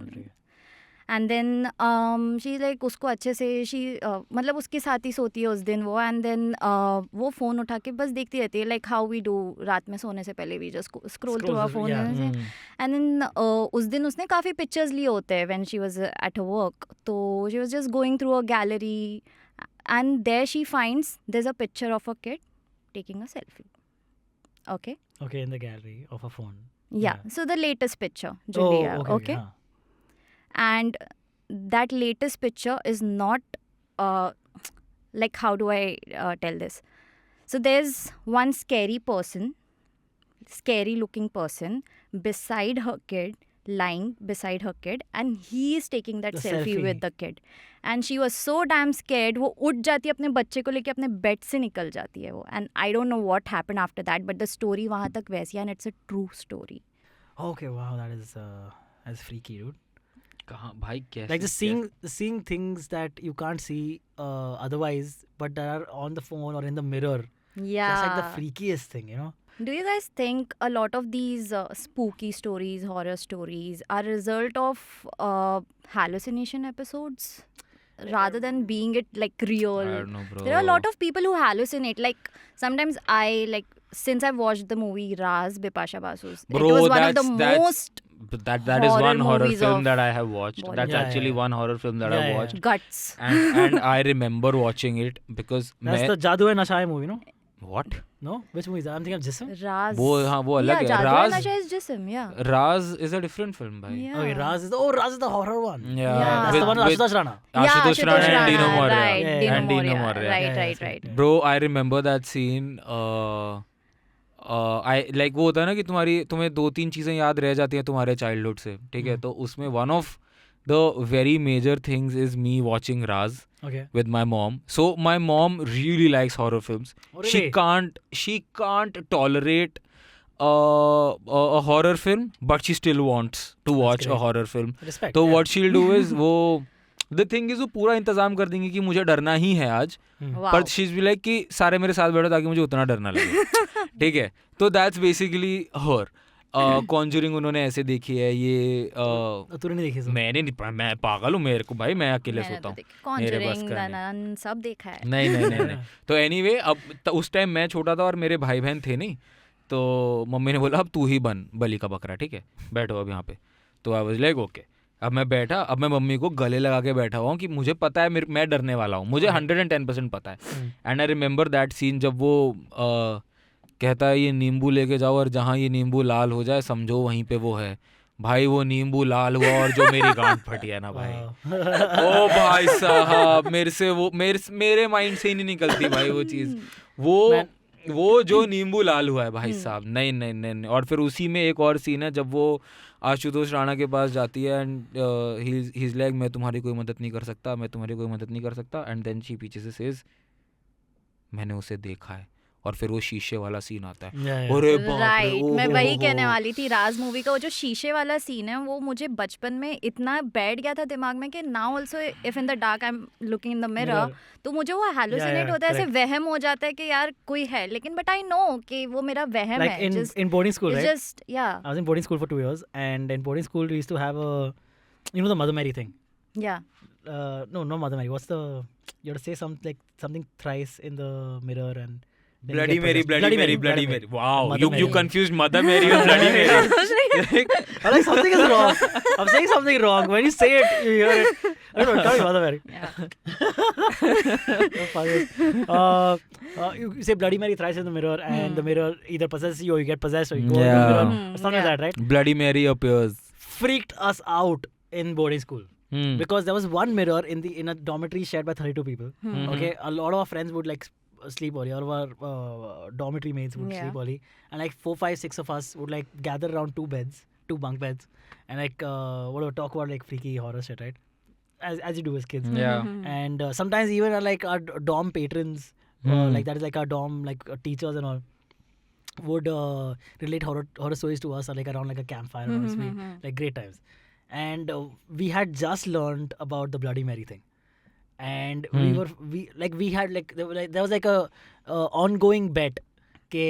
एंड देन शी लाइक उसको अच्छे से मतलब उसके साथ ही सोती है उस दिन वो. एंड देन वो फ़ोन उठा के बस देखती रहती है लाइक हाउ वी डू रात में सोने से पहले we just scroll through our phone. And then उस दिन उसने काफ़ी पिक्चर्स लिए होते हैं when she was at her work. तो she was just going through a gallery and there she finds there is a picture of a kid taking a selfie. Okay, Okay, in the gallery of a phone. या so the latest picture जो लिया. Okay, हाँ. and that latest picture is not like how do I tell this. So there's one scary looking person beside her kid, lying beside her kid, and he is taking that The selfie selfie. with the kid. And she was so damn scared, वो उठ जाती है अपने बच्चे को लेके अपने bed से निकल जाती है वो. And I don't know what happened after that, but the story वहाँ तक वैसी है and it's a true story. Okay, wow, that's freaky, dude. कहाँ भाई कैसे Like just seeing things that you can't see otherwise, but that are on the phone or in the mirror. Yeah. That's like the freakiest thing, you know. Do you guys think a lot of these spooky stories, horror stories, are a result of hallucination episodes rather than being it like real? I don't know, bro. There are a lot of people who hallucinate. Like sometimes since I've watched the movie Raz, Bipasha Basu's, Bro, it was one of the that's- most that is horror one horror movies film of that I have watched. Bollywood. That's Yeah, actually yeah. one horror film that Yeah, I yeah. watched. guts. And I remember watching it because That's the Jadoo and Nashai movie, no? What? No, which movie is that? I'm thinking of Jism. Raz. वो अलग है. Jadoo Raz. Nasha is Jism, yeah. Raz is a different film, bhai. Yeah. Okay, Raz is the horror one. Yeah. That's the one with Ashutosh Rana. Ashutosh Rana and Dino Morea. Right, Yeah, Dino and Dino Morea. Morea. Right. Bro, I remember that scene. I like वो होता है ना कि तुम्हें 2-3 चीजें याद रह जाती हैं तुम्हारे चाइल्डहुड से, ठीक है? तो उसमें one of the very major things is me watching Raz with my mom. So my mom really likes horror films. Oh, She really? can't tolerate a horror film, but she still wants to watch a horror film. Respect. तो what she'll do is वो the thing is वो पूरा इंतजाम कर देंगे कि मुझे डरना ही है आज, पर she's be like कि सारे मेरे साथ बैठो ताकि मुझे उतना डर ना लगे. ठीक है? तो that's basically her. कॉन्जरिंग उन्होंने ऐसे देखी है. ये तूने नहीं देखी? मैं पागल हूँ, मेरे को भाई मैं अकेले सोता हूँ. Conjuring, Nanan, सब देखा है. नहीं. तो एनीवे अब उस टाइम मैं छोटा था और मेरे भाई बहन थे नहीं, तो मम्मी ने बोला अब तू ही बन बलि का बकरा, ठीक है, बैठो अब यहाँ पे. तो आई वाज लाइक ओके. अब मैं बैठा, अब मैं मम्मी को गले लगा के बैठा हुआ हूँ कि मुझे पता है मैं डरने वाला हूँ, मुझे 110% पता है. And I remember that scene जब वो कहता है ये नींबू लेके जाओ और जहाँ ये नींबू लाल हो जाए समझो वहीं पे वो है. भाई वो नींबू लाल हुआ और जो मेरी गांठ फटी है ना भाई, ओ भाई साहब मेरे माइंड से ही नहीं निकलती भाई वो चीज़. वो जो नींबू लाल हुआ है भाई साहब, नहीं. और फिर उसी में एक और सीन है जब वो आशुतोष राणा के पास जाती है एंड ही इज लाइक मैं तुम्हारी कोई मदद नहीं कर सकता. एंड देन शी पीछे से सेज मैंने उसे देखा है, और फिर वो शीशे वाला सीन आता है. अरे बाप रे. राइट, मैं वही कहने वाली थी. राज मूवी का वो जो शीशे वाला सीन है वो मुझे बचपन में इतना बैठ गया था दिमाग में कि now also if in the dark I am looking in the mirror, तो मुझे वो हैलुसिनेट होता है, ऐसे वहम हो जाता है कि यार कोई है, लेकिन बट आई नो कि वो मेरा वहम है. In boarding school, right? Just yeah. I was in boarding school for 2 years, and in boarding school we used to have the Mother Mary thing. Yeah. No, not Mother Mary. What's the? You have to say something thrice in the mirror and. Bloody Mary. Wow, you confused Mother Mary with Bloody Mary. I'm like something is wrong. I'm saying something wrong. When you say it, you hear it. I don't know. Tell me Mother Mary. You say Bloody Mary thrice in the mirror, and the mirror either possesses you or you get possessed, or you go in the mirror. Something like that, right? Bloody Mary appears. Freaked us out in boarding school. Because there was one mirror in a dormitory shared by 32 people. Okay, a lot of our friends would like sleep early, all of our dormitory mates would sleep early, and like 4, 5, 6 of us would like gather around two bunk beds, and like talk about like freaky horror shit, right? As you do as kids. And sometimes even like our dorm patrons, like that is like our dorm like teachers and all, would relate horror stories to us, or like around like a campfire, like great times. And we had just learned about the Bloody Mary thing. And we had like there was like a ongoing bet कि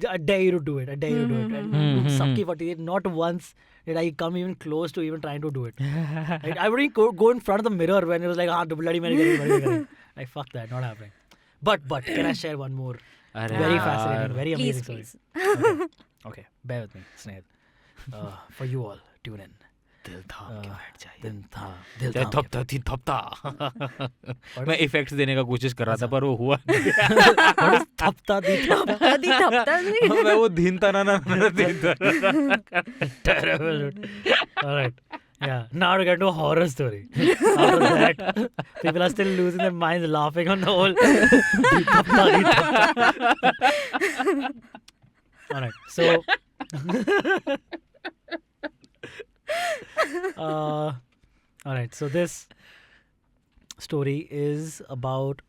I dare you to do it, and सबकी फटी. Not once did I come even close to even trying to do it. Like, I wouldn't go in front of the mirror when it was like the Bloody Mary. Like fuck that, not happening. But can I share one more very fascinating, very amazing story? Okay, bear with me, Snayhil. For you all, tune in. दिल थाम के बैठ जाइए. थपता. मैं effects देने का कोशिश कर रहा था पर वो हुआ. थपता. मैं वो धीनता ना. Terrible. All right. Yeah. Now to get to a horror story. After that, people are still losing their minds laughing on the whole. All right. So. All right, so this story is about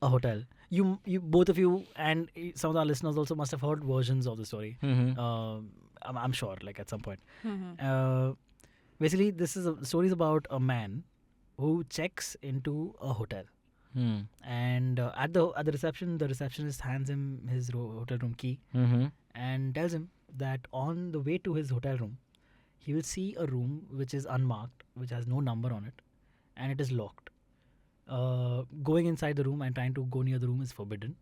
a hotel. You both of you and some of our listeners also must have heard versions of the story. I'm sure, like at some point. Basically, the story is about a man who checks into a hotel, and at the reception, the receptionist hands him his hotel room key and tells him that on the way to his hotel room, he will see a room which is unmarked, which has no number on it, and it is locked. Going inside the room and trying to go near the room is forbidden.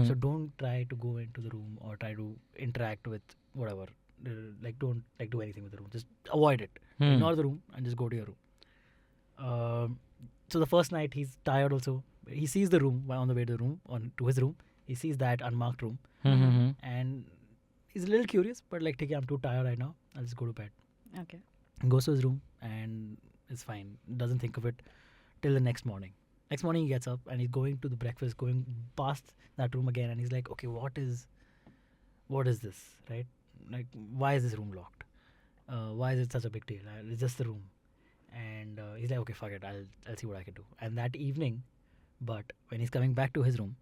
So don't try to go into the room or try to interact with whatever. Don't do anything with the room. Just avoid it. Ignore the room and just go to your room. So the first night he's tired also. He sees the room on the way to the room, to his room. He sees that unmarked room, Mm-hmm. and he's a little curious, but like, okay, I'm too tired right now. I'll just go to bed. Okay. He goes to his room and it's fine. Doesn't think of it till the next morning. Next morning he gets up and he's going to the breakfast, going past that room again, and he's like, okay, what is this, right? Like, why is this room locked? Why is it such a big deal? It's just the room. And he's like, okay, fuck it, I'll see what I can do. And that evening, but when he's coming back to his room,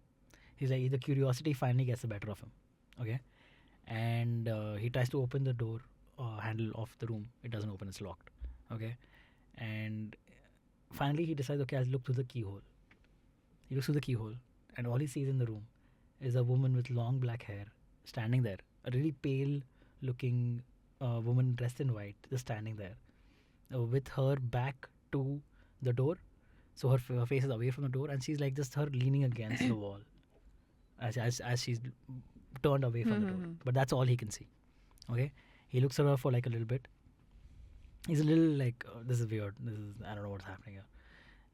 he's like, the curiosity finally gets the better of him. Okay, and he tries to open the door handle of the room. It doesn't open, it's locked. Okay, and finally he decides, okay, I'll look through the keyhole. He looks through the keyhole, and all he sees in the room is a woman with long black hair standing there, a really pale looking woman dressed in white, just standing there with her back to the door. So her face is away from the door, and she's like just her leaning against the wall as she's turned away from the door. But that's all he can see. Okay, he looks at her for like a little bit. He's a little like, this is weird. I don't know what's happening here.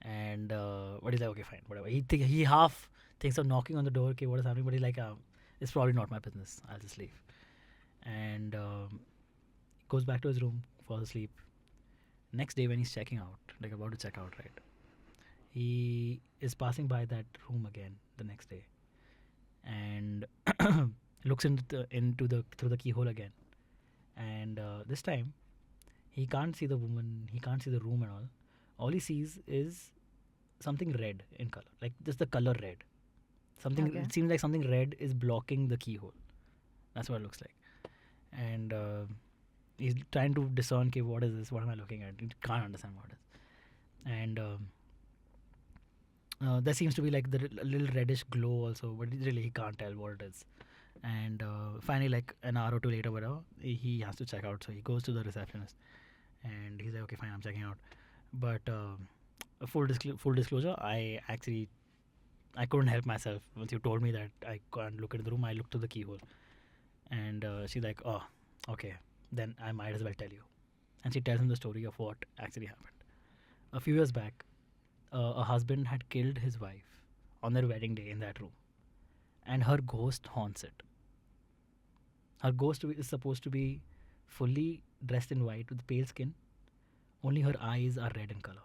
And but he's like, okay, fine, whatever. He half thinks of knocking on the door. Okay, what is happening? But he's like, it's probably not my business. I'll just leave. And goes back to his room, falls asleep. Next day when he's checking out, like about to check out, right? He is passing by that room again the next day, and looks through the keyhole again. And this time, he can't see the woman. He can't see the room and all. All he sees is something red in color, like just the color red. Something Okay. It seems like something red is blocking the keyhole. That's what it looks like. And he's trying to discern, okay, what is this? What am I looking at? He can't understand what it is. And there seems to be like a little reddish glow also, but really he can't tell what it is. And finally, like an hour or two later, whatever, he has to check out. So he goes to the receptionist, and he's like, okay, fine, I'm checking out. But full disclosure, I couldn't help myself. Once you told me that I can't look into the room, I looked to the keyhole. And she's like, oh, okay, then I might as well tell you. And she tells him the story of what actually happened. A few years back, a husband had killed his wife on their wedding day in that room. And her ghost haunts it. Her ghost is supposed to be fully dressed in white with pale skin. Only her eyes are red in color.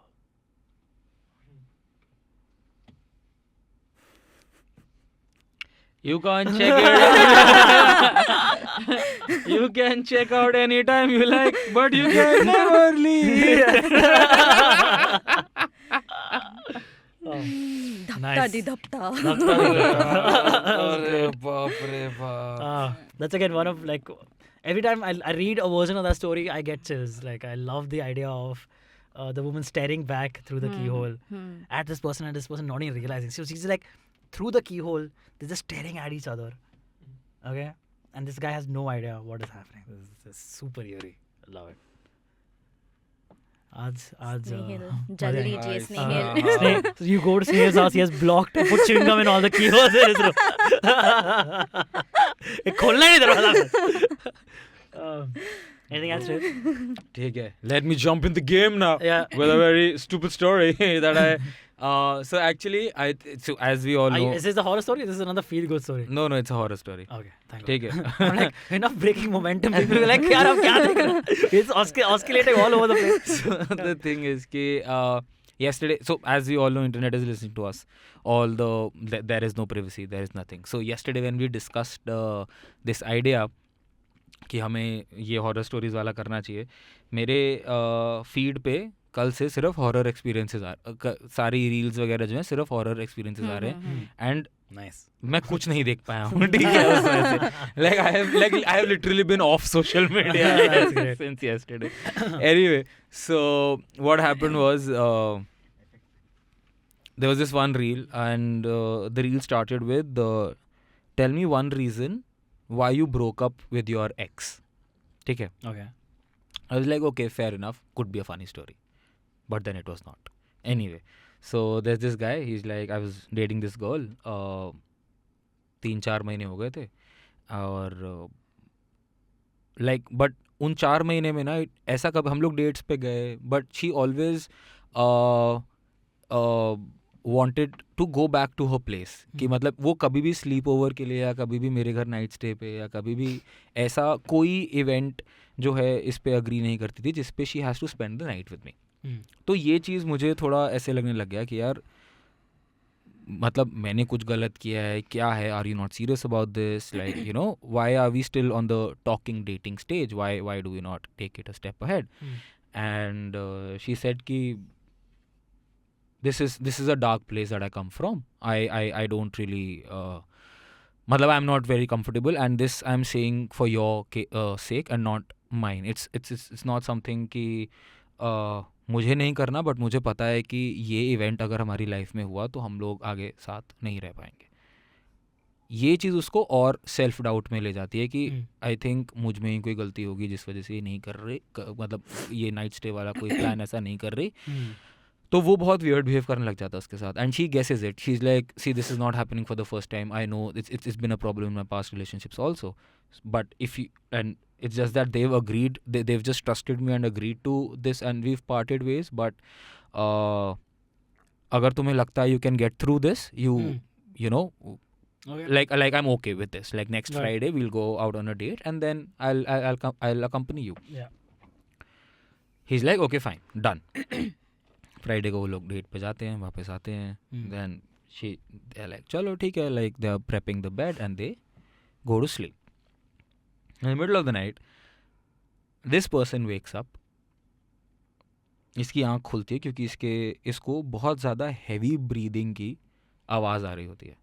You can't check it out. You can check out anytime you like, but you can never leave. Nice. That's again one of like, every time I read a version of that story, I get chills. Like, I love the idea of the woman staring back through the keyhole at this person, and this person not even realizing. So she's like, through the keyhole, they're just staring at each other. Okay? And this guy has no idea what is happening. This is super eerie. I love it. Snayhil. Jaldi lijiye, Snayhil. So you go to Snayhil's house, he has blocked, put chewing gum in all the keyholes in his room. खोलना ही दरवाजा. Anything else, Ray? ठीक है. Let me jump in the game now. Yeah. With a very stupid story that I. So actually, so as we all know. Is this a horror story? This is another feel-good story. No, it's a horror story. Okay, thank ठीक you. है. I'm like, enough breaking momentum. People are like, यार अब क्या देख रहे हैं? It's oscillating all over the place. So the thing is कि yesterday, so as we all know, internet is listening to us. Although there is no privacy, there is nothing. So yesterday when we discussed this idea कि हमें ये horror stories वाला करना चाहिए, मेरे feed पे कल से सिर्फ हॉरर एक्सपीरियंसेस सारी रील्स वगैरह जो हैं सिर्फ हॉरर एक्सपीरियंसेस आ रहे हैं. And Nice. मैं कुछ नहीं देख पाया हूँ. ठीक है उसमें से like I have literally been off social media since yesterday. Anyway, so what happened was there was this one reel, and the reel started with tell me one reason why you broke up with your ex. ठीक है. Okay. I was like, okay, fair enough, could be a funny story. But then it was not. Anyway, so there's this guy, he's like, I was dating this girl, 3-4 महीने हो गए थे, और like, but उन 4 महीने में ना ऐसा कब हम लोग डेट्स पे गए, but she always wanted to go back to her place. कि मतलब वो कभी भी स्लीप ओवर के लिए या कभी भी मेरे घर नाइट स्टे पे या कभी भी ऐसा कोई इवेंट जो है इस पे अग्री नहीं करती थी जिस पे she has to spend the night with me. तो ये चीज़ मुझे थोड़ा ऐसे लगने लग गया कि यार मतलब मैंने कुछ गलत किया है, क्या है, are you not serious about this, like you know why are we still on the talking dating stage, why do we not take it a step ahead. And she said कि this is a dark place that I come from. I don't really matlab I'm not very comfortable, and this I'm saying for your sake and not mine. It's not something कि मुझे नहीं करना, but मुझे पता है कि ये event अगर हमारी लाइफ में हुआ तो हम लोग आगे साथ नहीं रह पाएंगे. ये चीज़ उसको और सेल्फ डाउट में ले जाती है कि आई थिंक मुझ में ही कोई गलती होगी जिस वजह से ये नहीं कर रही, मतलब ये नाइट स्टे वाला कोई प्लान ऐसा नहीं कर रही. तो वो बहुत वियर्ड बिहेव करने लग जाता है उसके साथ. And she guesses it, she is like see this is not happening for the first time, I know it's been a problem in my past relationships also, but if you, and it's just that they've agreed, they've just trusted me and agreed to this and we've parted ways. But अगर तुम्हें लगता है you can get through this, you know like I'm okay with this, like next Friday we'll go out on a date and then I'll accompany you. He's like okay fine, done. Friday को वो लोग date पे जाते हैं, वापस आते हैं. Then she they like चलो ठीक है, like they are prepping the bed and they go to sleep. In the middle of the night this person wakes up. इसकी आँख खुलती है क्योंकि इसको बहुत ज़्यादा हैवी ब्रीदिंग की आवाज़ आ रही होती है.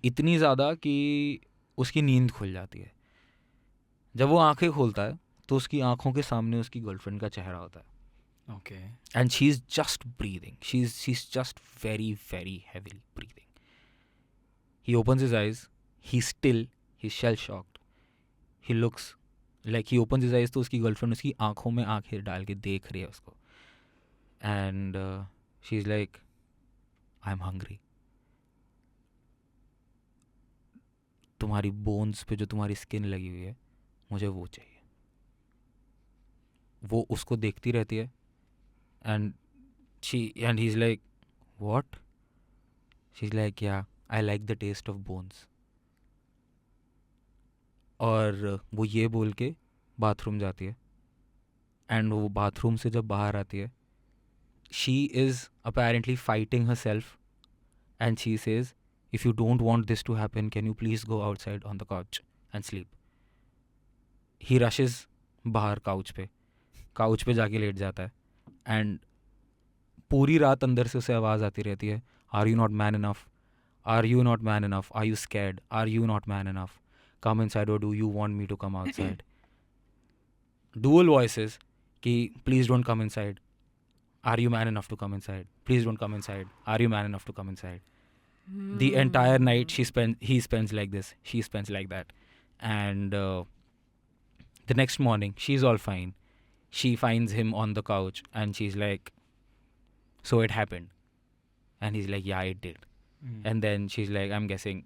इतनी ज़्यादा कि उसकी नींद खुल जाती है. जब वो आँखें खोलता है तो उसकी आँखों के सामने उसकी गर्लफ्रेंड का चेहरा होता है. Okay. And she's just breathing. She's just very, very heavily breathing. He opens his eyes. He's shell-shocked. He looks like he opens his eyes तो उसकी girlfriend उसकी आँखों में आँखें डाल के देख रही है उसको. And she's like, I'm hungry. तुम्हारी bones पे जो तुम्हारी skin लगी हुई है, मुझे वो चाहिए. वो उसको देखती रहती है. And he's like, what? She's like, yeah, I like the taste of bones. और वो ये बोल के बाथरूम जाती है. एंड वो बाथरूम से जब बाहर आती है, she is apparently fighting herself. And she says, if you don't want this to happen, can you please go outside on the couch and sleep? He rushes बाहर काउच पे जाके लेट जाता है. एंड पूरी रात अंदर से उसे आवाज़ आती रहती है, are you not man enough, are you not man enough, are you scared, are you not man enough, come inside और do you want me to come outside. Dual voices कि please don't come inside, are you man enough to come inside, please don't come inside, are you man enough to come inside. The entire night he spends like this, she spends like that. And the next morning she's all fine. She finds him on the couch and she's like, so it happened. And he's like, yeah, it did. And then she's like, I'm guessing.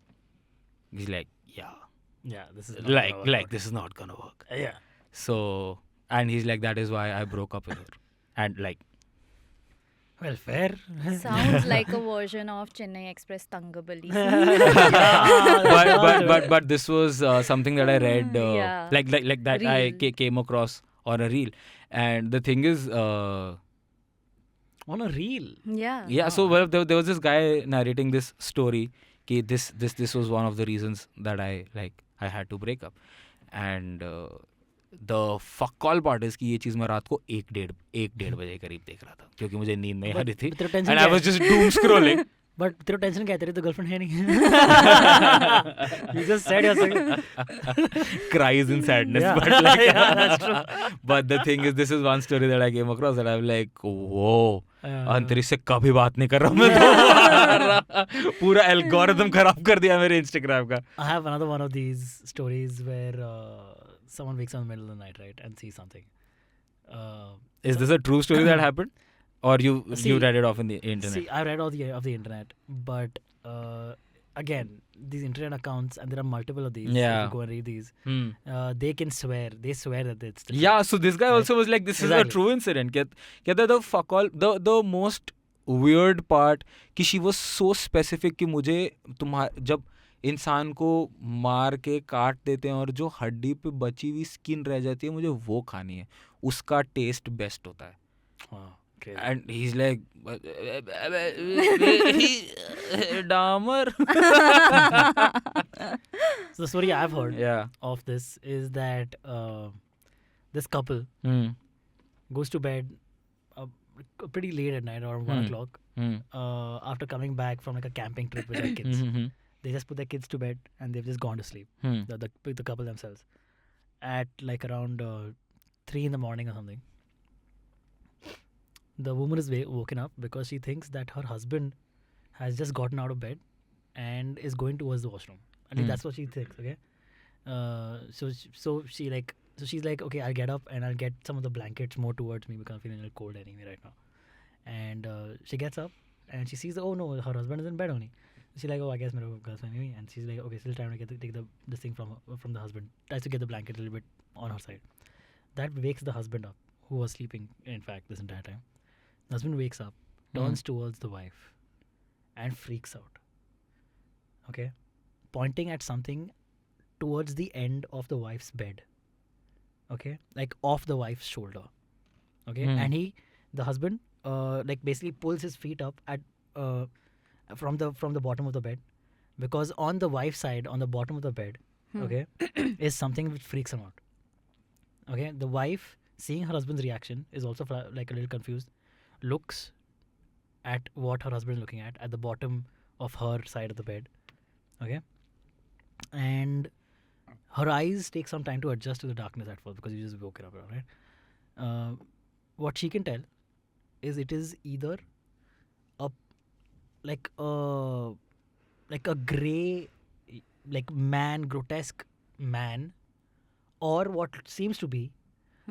He's like, yeah, this is not this is not gonna work. Yeah. So, and he's like, that is why I broke up with her. And like, well, fair. Sounds like a version of Chennai Express Tangabali. but this was something that I read like that reel. I came across on a reel. And the thing is, on a reel? Yeah. So well, there was this guy narrating this story कि this was one of the reasons that I had to break up. And the fuck all part is कि ये चीज़ मैं रात को 1-1:30 बजे करीब देख रहा था क्योंकि मुझे नींद नहीं आ रही थी. And I was just doom scrolling. But तेरे टेंशन क्या है, तेरी तो गर्लफ्रेंड है नहीं. You just said yourself. Cries in sadness. Yeah. But like, yeah, that's true. But the thing is, this is one story that I came across that I'm like, whoa. अंतरिक्ष से कभी बात नहीं कर रहा मैं तो. पूरा एल्गोरिथम खराब कर दिया मेरे इंस्टाग्राम का. I have another one of these stories where someone wakes up in the middle of the night, right, and sees something. Is this a true story that happened? Or you read it off in the internet? See, I read all of the internet, but again, these internet accounts, and there are multiple of these. Yeah. If you go and read these, they can swear. They swear that it's. Yeah. So this guy also was like, "This is a true incident." The fuck all the most weird part कि she was so specific कि मुझे जब इंसान को मार के काट देते हैं और जो हड्डी पे बची हुई स्किन रह जाती है मुझे वो खानी है, उसका टेस्ट बेस्ट होता है. And he's like Dahmer. So the story I've heard of this is that this couple goes to bed pretty late at night, around 1 o'clock, after coming back from like a camping trip with their kids. They just put their kids to bed and they've just gone to sleep. The couple themselves at like around 3 in the morning or something. The woman is woken up because she thinks that her husband has just gotten out of bed and is going towards the washroom. I mean, that's what she thinks. Okay, so she's like, okay, I'll get up and I'll get some of the blankets more towards me because I'm feeling a little cold anyway right now. And she gets up and she sees, oh no, her husband is in bed only. She's like, oh, I guess my girlfriend anyway. And she's like, okay, still trying to take this thing from the husband. Tries to get the blanket a little bit on her side. That wakes the husband up, who was sleeping, in fact, this entire time. The husband wakes up, turns towards the wife, and freaks out. Okay? Pointing at something towards the end of the wife's bed. Okay? Like off the wife's shoulder. Okay? And the husband, like basically pulls his feet up at from the bottom of the bed, because on the wife's side, on the bottom of the bed, okay, is something which freaks him out. Okay? The wife, seeing her husband's reaction, is also like a little confused. Looks at what her husband is looking at the bottom of her side of the bed. Okay? And her eyes take some time to adjust to the darkness at first because you just woke it up, right? What she can tell is it is either a grey, like man, grotesque man, or what seems to be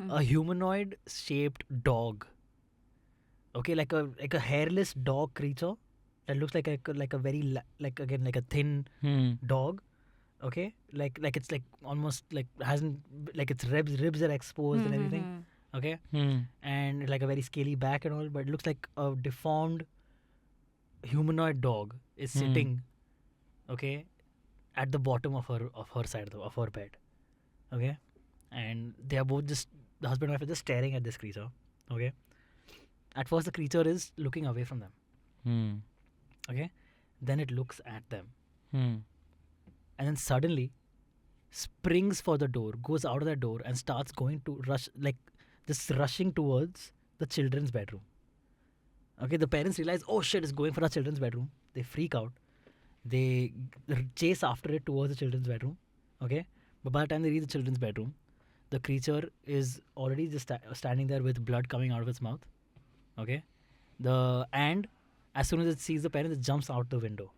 a humanoid shaped dog. Okay, like a hairless dog creature that looks like a very like a thin dog. Okay, like it's like almost like hasn't, like its ribs are exposed and everything. Okay, and like a very scaly back and all, but it looks like a deformed humanoid dog is sitting, okay, at the bottom of her side of her bed. Okay, and they are both just, the husband and wife are just staring at this creature. Okay. At first, the creature is looking away from them. Okay? Then it looks at them. And then suddenly springs for the door, goes out of that door and starts going to rushing towards the children's bedroom. Okay? The parents realize, oh shit, it's going for our children's bedroom. They freak out. They chase after it towards the children's bedroom. Okay? But by the time they reach the children's bedroom, the creature is already just standing there with blood coming out of its mouth. Okay, and as soon as it sees the parents, it jumps out the window.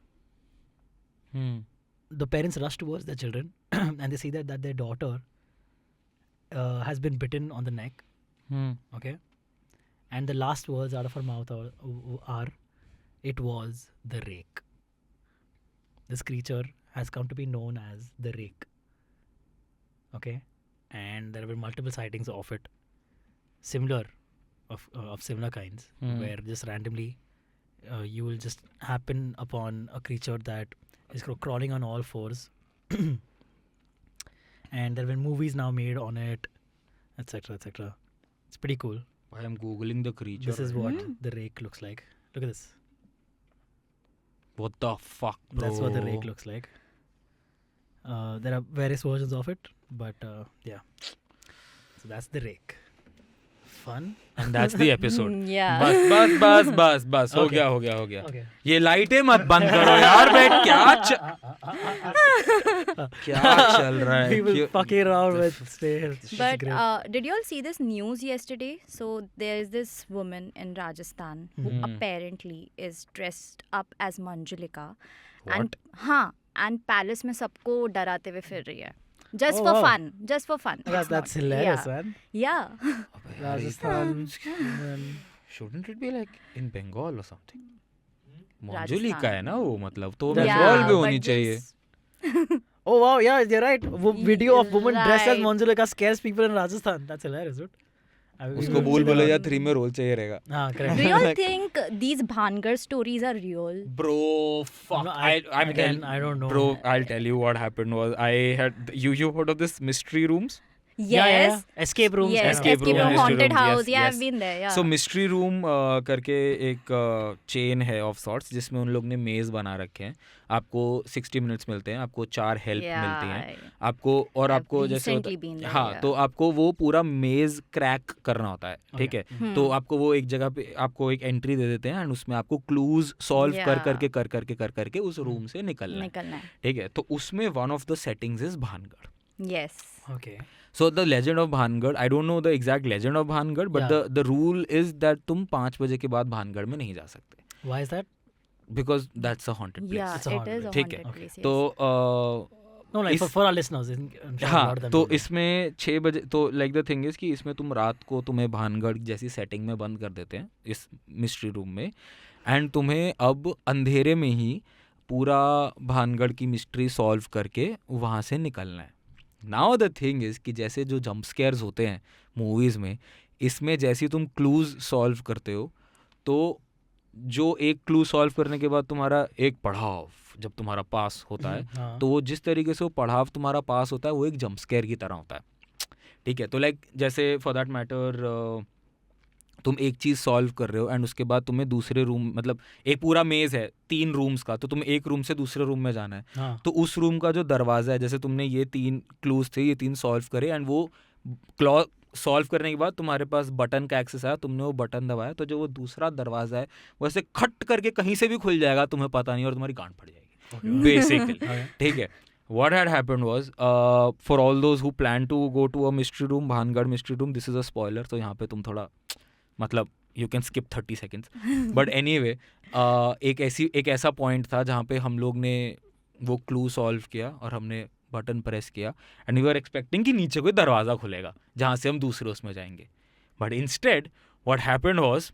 The parents rush towards their children and they see that their daughter has been bitten on the neck. Okay, and the last words out of her mouth are, "It was the Rake." This creature has come to be known as the Rake. Okay, and there have been multiple sightings of it, similar. Of similar kinds, where just randomly you will just happen upon a creature that is crawling on all fours, and there have been movies now made on it, etc., etc. It's pretty cool. I am googling the creature. This is what the Rake looks like. Look at this. What the fuck, bro? That's what the Rake looks like. There are various versions of it, but yeah. So that's the Rake. Fun. And that's the episode. Yeah. बस हो गया. Okay. ये लाइटें मत बंद करो यार, बेट क्या चल रहा है? People fucking around with Snayhil. But did you all see this news yesterday? So there is this woman in Rajasthan who apparently is dressed up as Manjulika. What? And palace में सबको डराते हुए फिर रही है. Just for fun. That's hilarious, man. Yeah. Rajasthan. Shouldn't it be like in Bengal or something? Rajasthan. Manjulika है ना वो, मतलब तो Bengal भी होनी चाहिए. Oh wow, yeah, you're right. Video of woman dressed as Manjulika scares people in Rajasthan. That's hilarious, dude. उसको भूल भुलैया 3 में रोल चाहिए रहेगा. हाँ, correct. Do you all think these Bhangar stories are real? Bro, fuck. No, I don't know. Bro, I'll tell you what happened was I had you heard of this mystery rooms? Yes. Escape rooms. Yes, Escape room, room, mystery haunted rooms, house. yes, Yeah, yes. I've been there. Yeah. So mystery room करके एक chain है of sorts जिसमें उन लोग ने मेज बना रखे हैं. आपको 60 मिनट्स मिलते हैं, आपको 4 हेल्प मिलती हैं आपको, और आपको जैसे हाँ तो आपको वो पूरा मेज क्रैक करना होता है. ठीक है, तो आपको वो एक जगह पे आपको एक एंट्री दे देते हैं एंड उसमें आपको क्लूज सॉल्व कर करके उस रूम से निकलना है. ठीक है, तो उसमें one of the settings is Bhangarh. Yes. Okay. So the legend of Bhangarh, I don't know the exact legend of Bhangarh, but the rule is that तुम 5 बजे के बाद भानगढ़ में नहीं जा सकते. Why is that? Because that's a haunted place. Yeah, It's a it haunted is a ठीक haunted है. place. तो No, like for our listeners. हाँ, तो इसमें 6 बजे तो like the thing is कि इसमें तुम रात को तुम्हें भानगढ़ जैसी सेटिंग में बंद कर देते हैं इस मिस्ट्री रूम में, एंड तुम्हें अब अंधेरे में ही पूरा भानगढ़ की मिस्ट्री सॉल्व करके वहाँ से निकलना है. नाउ द थिंग इज़ कि जैसे जो जंप स्केयर्स होते हैं मूवीज़ में, इसमें जैसे तुम क्लूज सॉल्व करते हो तो जो एक क्लू सॉल्व करने के बाद तुम्हारा एक पड़ाव जब तुम्हारा पास होता है तो वो जिस तरीके से वो पड़ाव तुम्हारा पास होता है वो एक जंप स्केयर की तरह होता है. ठीक है, तो लाइक जैसे फॉर दैट मैटर तुम एक चीज़ सॉल्व कर रहे हो एंड उसके बाद तुम्हें दूसरे रूम, मतलब एक पूरा मेज़ है 3 रूम्स का, तो तुम्हें एक रूम से दूसरे रूम में जाना है. तो उस रूम का जो दरवाज़ा है, जैसे तुमने ये 3 क्लूज थे, ये 3 सॉल्व करे एंड वो क्लॉ सॉल्व करने के बाद तुम्हारे पास बटन का एक्सेस आया, तुमने वो बटन दबाया तो जो वो दूसरा दरवाज़ा है वो ऐसे खट करके कहीं से भी खुल जाएगा, तुम्हें पता नहीं, और तुम्हारी गांड फट जाएगी बेसिकली. ठीक है, what had happened was for all those who plan to go to a mystery room, Bhangarh mystery room, this is a spoiler, तो यहाँ पे तुम थोड़ा मतलब you can skip 30 seconds. But anyway, एक ऐसा पॉइंट था जहाँ पे हम लोग ने वो क्लू सॉल्व किया और हमने बटन प्रेस किया एंड वी आर एक्सपेक्टिंग कि नीचे कोई दरवाज़ा खुलेगा जहाँ से हम दूसरे उसमें जाएंगे. But instead what happened was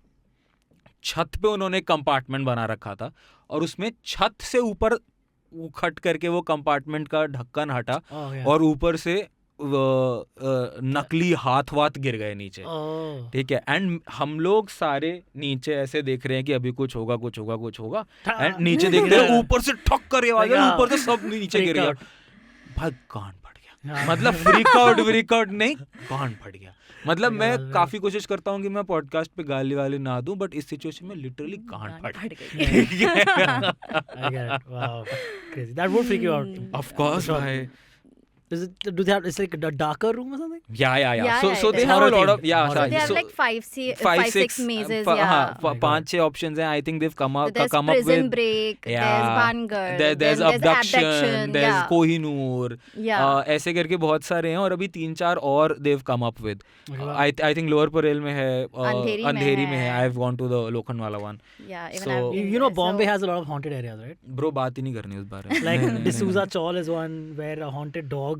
छत पे उन्होंने कंपार्टमेंट बना रखा था और उसमें छत से ऊपर उखट करके वो कंपार्टमेंट का ढक्कन हटा और ऊपर से नकली हाथ गिर गए नीचे. ठीक है, एंड हम लोग सारे नीचे ऐसे देख रहे हैं कि अभी कुछ होगा एंड नीचे देख रहे हैं ऊपर से ठक कर आवाज आई, ऊपर से सब नीचे गिर गया. भाई कान फट गया, मतलब फ्रीक आउट नहीं, कान फट गया. मतलब मैं काफी कोशिश करता हूँ कि मैं पॉडकास्ट पे गाली वाली ना दूं, बट इस सिचुएशन में लिटरली कान फट गया. Wow, crazy. That would freak you out. Of course, भाई. Do they have, it's like a darker room or something? Yeah. So they have a lot of So they have like 5-6 mazes. Yeah. 5-6 options हैं. I think they've come up Prison with Break. There's Bhangarh. There's Abduction. There's Kohinoor. Yeah. ऐसे करके बहुत सारे हैं और अभी 3-4 और they've come up with. I think Lower Parel में है, अंधेरी में है. I've gone to the लोखंड वाला one. Yeah. So you know Bombay has a lot of haunted areas, right? Bro, बात ही नहीं करनी उस बारे में. Like D'Souza Chawl is one where a haunted dog.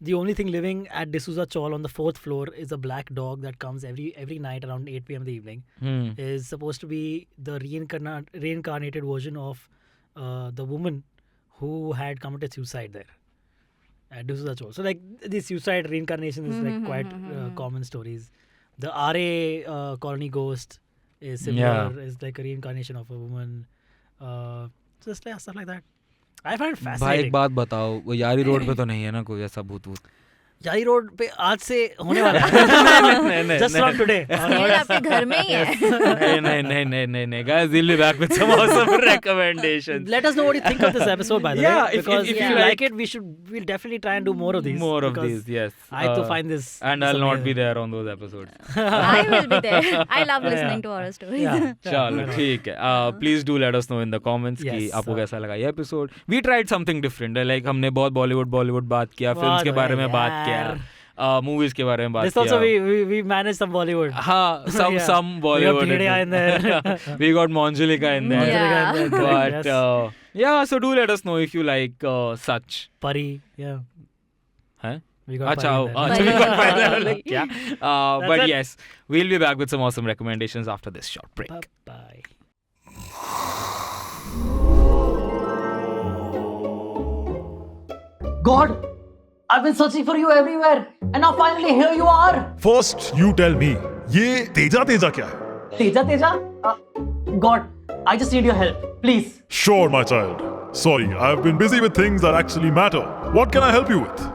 The only thing living at D'Souza Chawl on the 4th floor is a black dog that comes every night around 8 p.m. in the evening. Is supposed to be the reincarnated version of the woman who had committed suicide there at D'Souza Chawl. So like this suicide reincarnation is like quite common stories. The RA colony ghost is similar. Is like a reincarnation of a woman. Just like stuff like that. I find it fascinating. भाई एक बात बताओ, वो यारी road पे तो नहीं है ना कोई ऐसा भूत? यारी रोड पे आज से होने वाला है. नहीं, just from today. आपके घर में ही है. नहीं guys, we'll be back with some awesome recommendations. Let us know what you think of this episode, by the way. Yeah, because if you like it, we'll definitely try and do more of these. More of these, yes. I have to find this. And I'll not be there on those episodes. I will be there. I love listening to horror stories. Yeah. चलो ठीक है. Please do let us know in the comments कि आपको कैसा लगा ये episode. We tried something different. Like हमने बहुत Bollywood बात किया, films के बारे में बात किया, movies के बारे में बात किया. This also we managed some Bollywood. हाँ, some Bollywood. We got in there. We got Manjulika in there. Yeah. But yeah, so do let us know if you like such. Pari, yeah. Huh? We got Achha, Pari in there. we got Pari. Like, yeah. But it. yes, we'll be back with some awesome recommendations after this short break. Bye. God, I've been searching for you everywhere And now finally here you are. First, you tell me, ये तेजा तेजा क्या है? Teja? God, I just need your help. Please. Sure, my child. Sorry, I've been busy with things that actually matter. What can I help you with?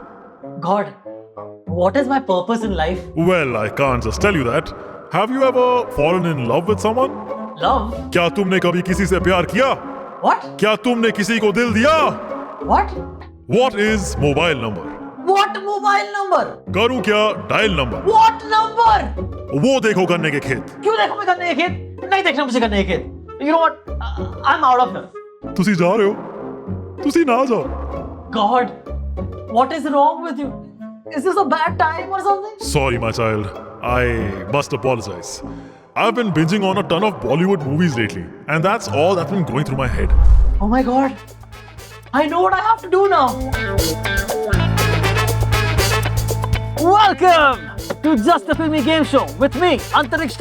God, what is my purpose in life? Well, I can't just tell you that. Have you ever fallen in love with someone? Love? क्या तुमने कभी किसी से प्यार किया? What? क्या तुमने किसी को दिल दिया? What? What is mobile number? What mobile number? करूँ क्या डायल नंबर? What number? वो देखो गन्ने के खेत. क्यों देखो मैं गन्ने के खेत? नहीं देखना मुझे गन्ने के खेत. You know what? I'm out of here. तुसी जा रहे हो? तुसी ना जाओ. God, what is wrong with you? Is this a bad time or something? Sorry, my child. I must apologize. I've been binging on a ton of Bollywood movies lately, and that's all that's been going through my head. Oh my God. I know what I have to do now. Welcome to Just a Filmy Game Show with me, Antariksh.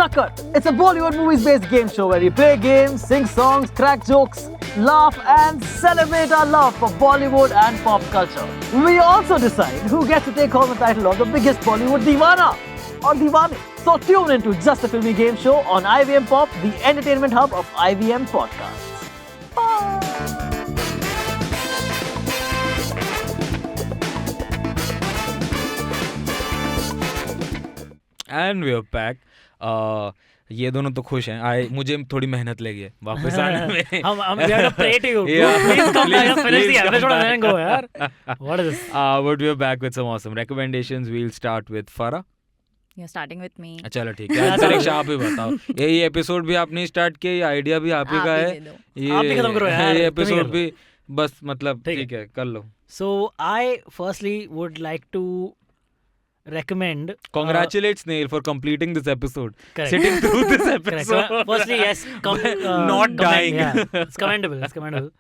It's a Bollywood movies-based game show where we play games, sing songs, crack jokes, laugh and celebrate our love for Bollywood and pop culture. We also decide who gets to take home the title of the biggest Bollywood Divana or Diwani. So tune into Just a Filmy Game Show on IVM Pop, the entertainment hub of IVM Podcasts. Bye. And we're back. ये दोनों तो खुश हैं. मुझे थोड़ी मेहनत लगी है वापस आने में. हम we have to pray to you. Please come back and finish the episode and then go, yaar. What is this? But we're back with some awesome recommendations. We'll start with Farah. You're starting with me. चलो ठीक है. अंतरिक्ष आप ही बताओ. ये episode भी आपने start किया, ये आइडिया भी आप ही का है. आप ही खत्म करो यार. ये एपिसोड भी बस मतलब ठीक है कर लो. So I firstly would like to recommend. Congratulate Snayhil for completing this episode. Correct. Sitting through this episode. Correct. Firstly, yes. Not dying. Yeah. It's commendable. It's commendable.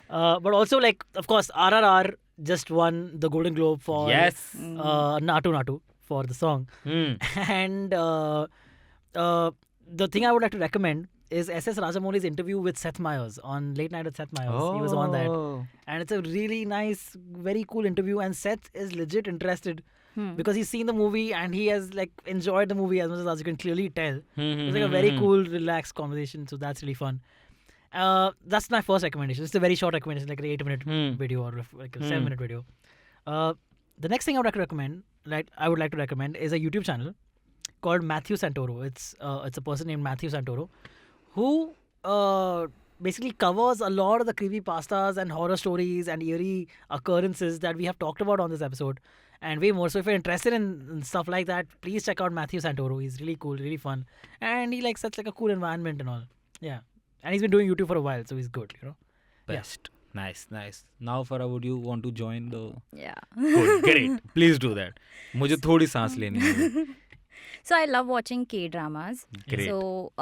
But also, like, of course, RRR just won the Golden Globe for Natu Natu for the song. And the thing I would like to recommend is S.S. Rajamouli's interview with Seth Meyers on Late Night with Seth Meyers. He was on that. And it's a really nice, very cool interview. And Seth is legit interested because he's seen the movie and he has like enjoyed the movie as much as you can clearly tell. It's like a very cool, relaxed conversation. So that's really fun. That's my first recommendation. It's a very short recommendation, like an 8-minute video or like a 7-minute video. The next thing I would like to recommend is a YouTube channel called Matthew Santoro. It's a person named Matthew Santoro who basically covers a lot of the creepypastas and horror stories and eerie occurrences that we have talked about on this episode and way more. So if you're interested in stuff like that, please check out Matthew Santoro. He's really cool, really fun, and he likes such like a cool environment and all. Yeah, and he's been doing YouTube for a while, so he's good, you know. Best. Yeah. Nice. Now, Farah, would you want to join the? Yeah. Good, great. Please do that. मुझे थोड़ी सांस लेनी है. So I love watching K-dramas. Great. So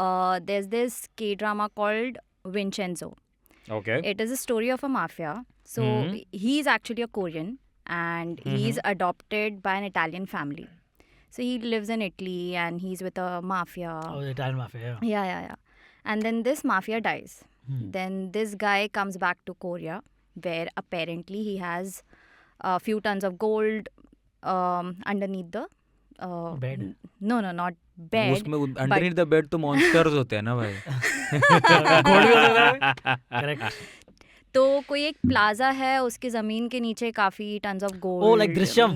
there's this K-drama called Vincenzo. Okay. It is a story of a mafia. So he's actually a Korean and he's adopted by an Italian family. So he lives in Italy and he's with a mafia. Oh, the Italian mafia, yeah. Yeah. And then this mafia dies. Then this guy comes back to Korea where apparently he has a few tons of gold underneath the bed. No, not bed. उसमें underneath the bed तो monsters होते हैं ना भाई. Correct. तो कोई एक plaza है उसके जमीन के नीचे काफी tons of gold. Oh, like Drishyam.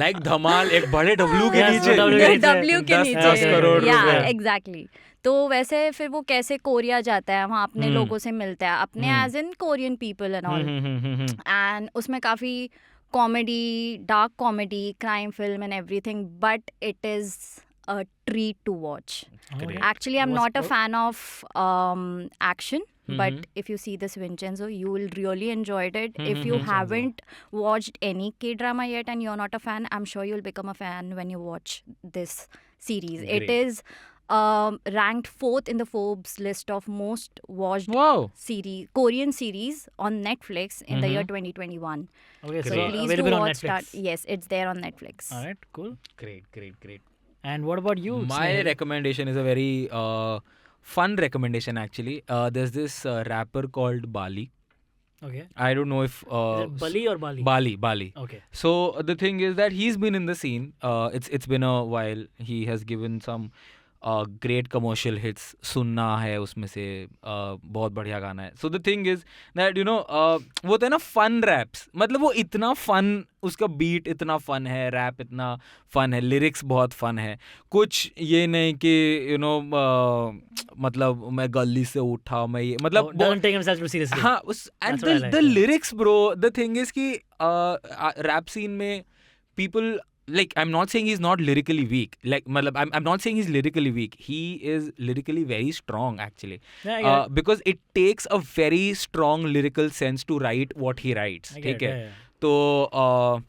Like धमाल एक बड़े W के नीचे. W के नीचे. 10 करोड़ रुपए. Yeah, exactly. तो वैसे फिर वो कैसे कोरिया जाता है, वहाँ अपने लोगों से मिलता है, अपने age in Korean people and all. And उसमें काफी comedy, dark comedy, crime film and everything, but it is a treat to watch. Actually, I'm not a fan of action, but if you see this Vincenzo, you will really enjoy it. If you haven't watched any K-drama yet and you're not a fan, I'm sure you'll become a fan when you watch this series. Great. It is ranked 4th in the Forbes list of most watched Korean series on Netflix in the year 2021. Okay, so great. please Available do on watch Netflix. that. Yes, it's there on Netflix. All right, cool. Great. And what about you? My recommendation is a very fun recommendation actually. There's this rapper called Bali. Okay. I don't know if Is it Bali or Bali? Bali. Okay. So the thing is that he's been in the scene. It's been a while. He has given some great commercial hits. सुनना है उसमें से बहुत बढ़िया गाना है. So the thing is that you know वो होता है ना fun raps. मतलब वो इतना fun, उसका beat इतना fun है, rap इतना fun है, lyrics बहुत fun है. कुछ ये नहीं कि you know मतलब मैं गली से उठा मैं ये मतलब doesn't take himself too seriously. हाँ उस and the lyrics bro, the thing is कि rap scene में people, like I'm not saying he's not lyrically weak, like matlab, I'm not saying he's lyrically weak. He is lyrically very strong actually. Yeah, because it takes a very strong lyrical sense to write what he writes. Okay. So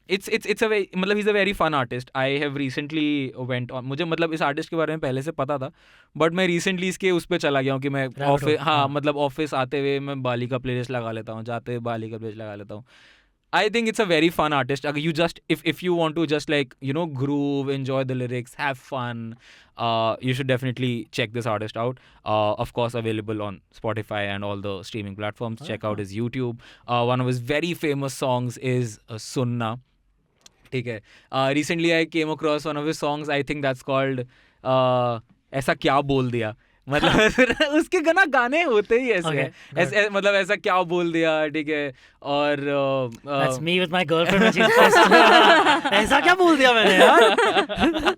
it's a very matlab he's a very fun artist. I have recently went on, मुझे मतलब इस artist के बारे में पहले से पता था, बट मैं रिसेंटली इसके उस पे चला गया हूँ कि मैं ऑफिस मतलब ऑफिस आते हुए मैं बाली का प्लेलिस्ट लगा लेता हूँ, जाते हुए बाली का प्लेलिस्ट लगा लेता हूँ. I think it's a very fun artist. You just if you want to just like you know groove, enjoy the lyrics, have fun, you should definitely check this artist out. Of course, available on Spotify and all the streaming platforms. Check out his YouTube. One of his very famous songs is Sunna. ठीक है. Recently I came across one of his songs. I think that's called ऐसा क्या बोल दिया. मतलब उसके गाने होते ही ऐसे हैं. ऐसे मतलब ऐसा क्या बोल दिया, ठीक है. और that's me with my girlfriend when she's first. ऐसा क्या बोल दिया मैंने यार.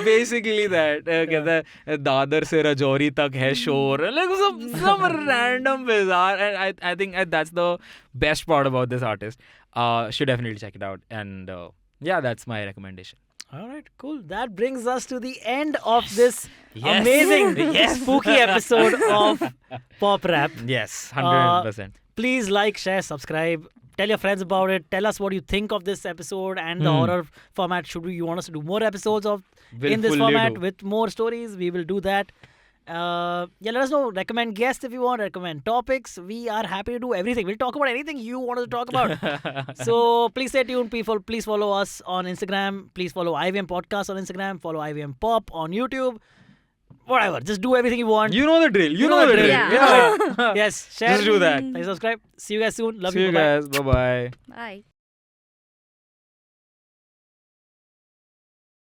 Basically that कहता है दादर से रजौरी तक है शोर, like some random bizarre, and I think that's the best part about this artist. Should definitely check it out, and yeah, that's my recommendation. All right, cool. That brings us to the end of this amazing, spooky episode of Pop Rap. Yes, 100%. Please like, share, subscribe. Tell your friends about it. Tell us what you think of this episode and the horror format. You want us to do more episodes in this format with more stories? We will do that. Let us know. Recommend guests if you want. Recommend topics. We are happy to do everything. We'll talk about anything you want us to talk about. So please stay tuned, people. Please follow us on Instagram. Please follow IVM Podcast on Instagram. Follow IVM Pop on YouTube. Whatever. Just do everything you want. You know the drill. You know the drill. Yeah. Yes. Share. Just do that. Like, subscribe. See you guys soon. Love See you guys. Bye-bye. Bye.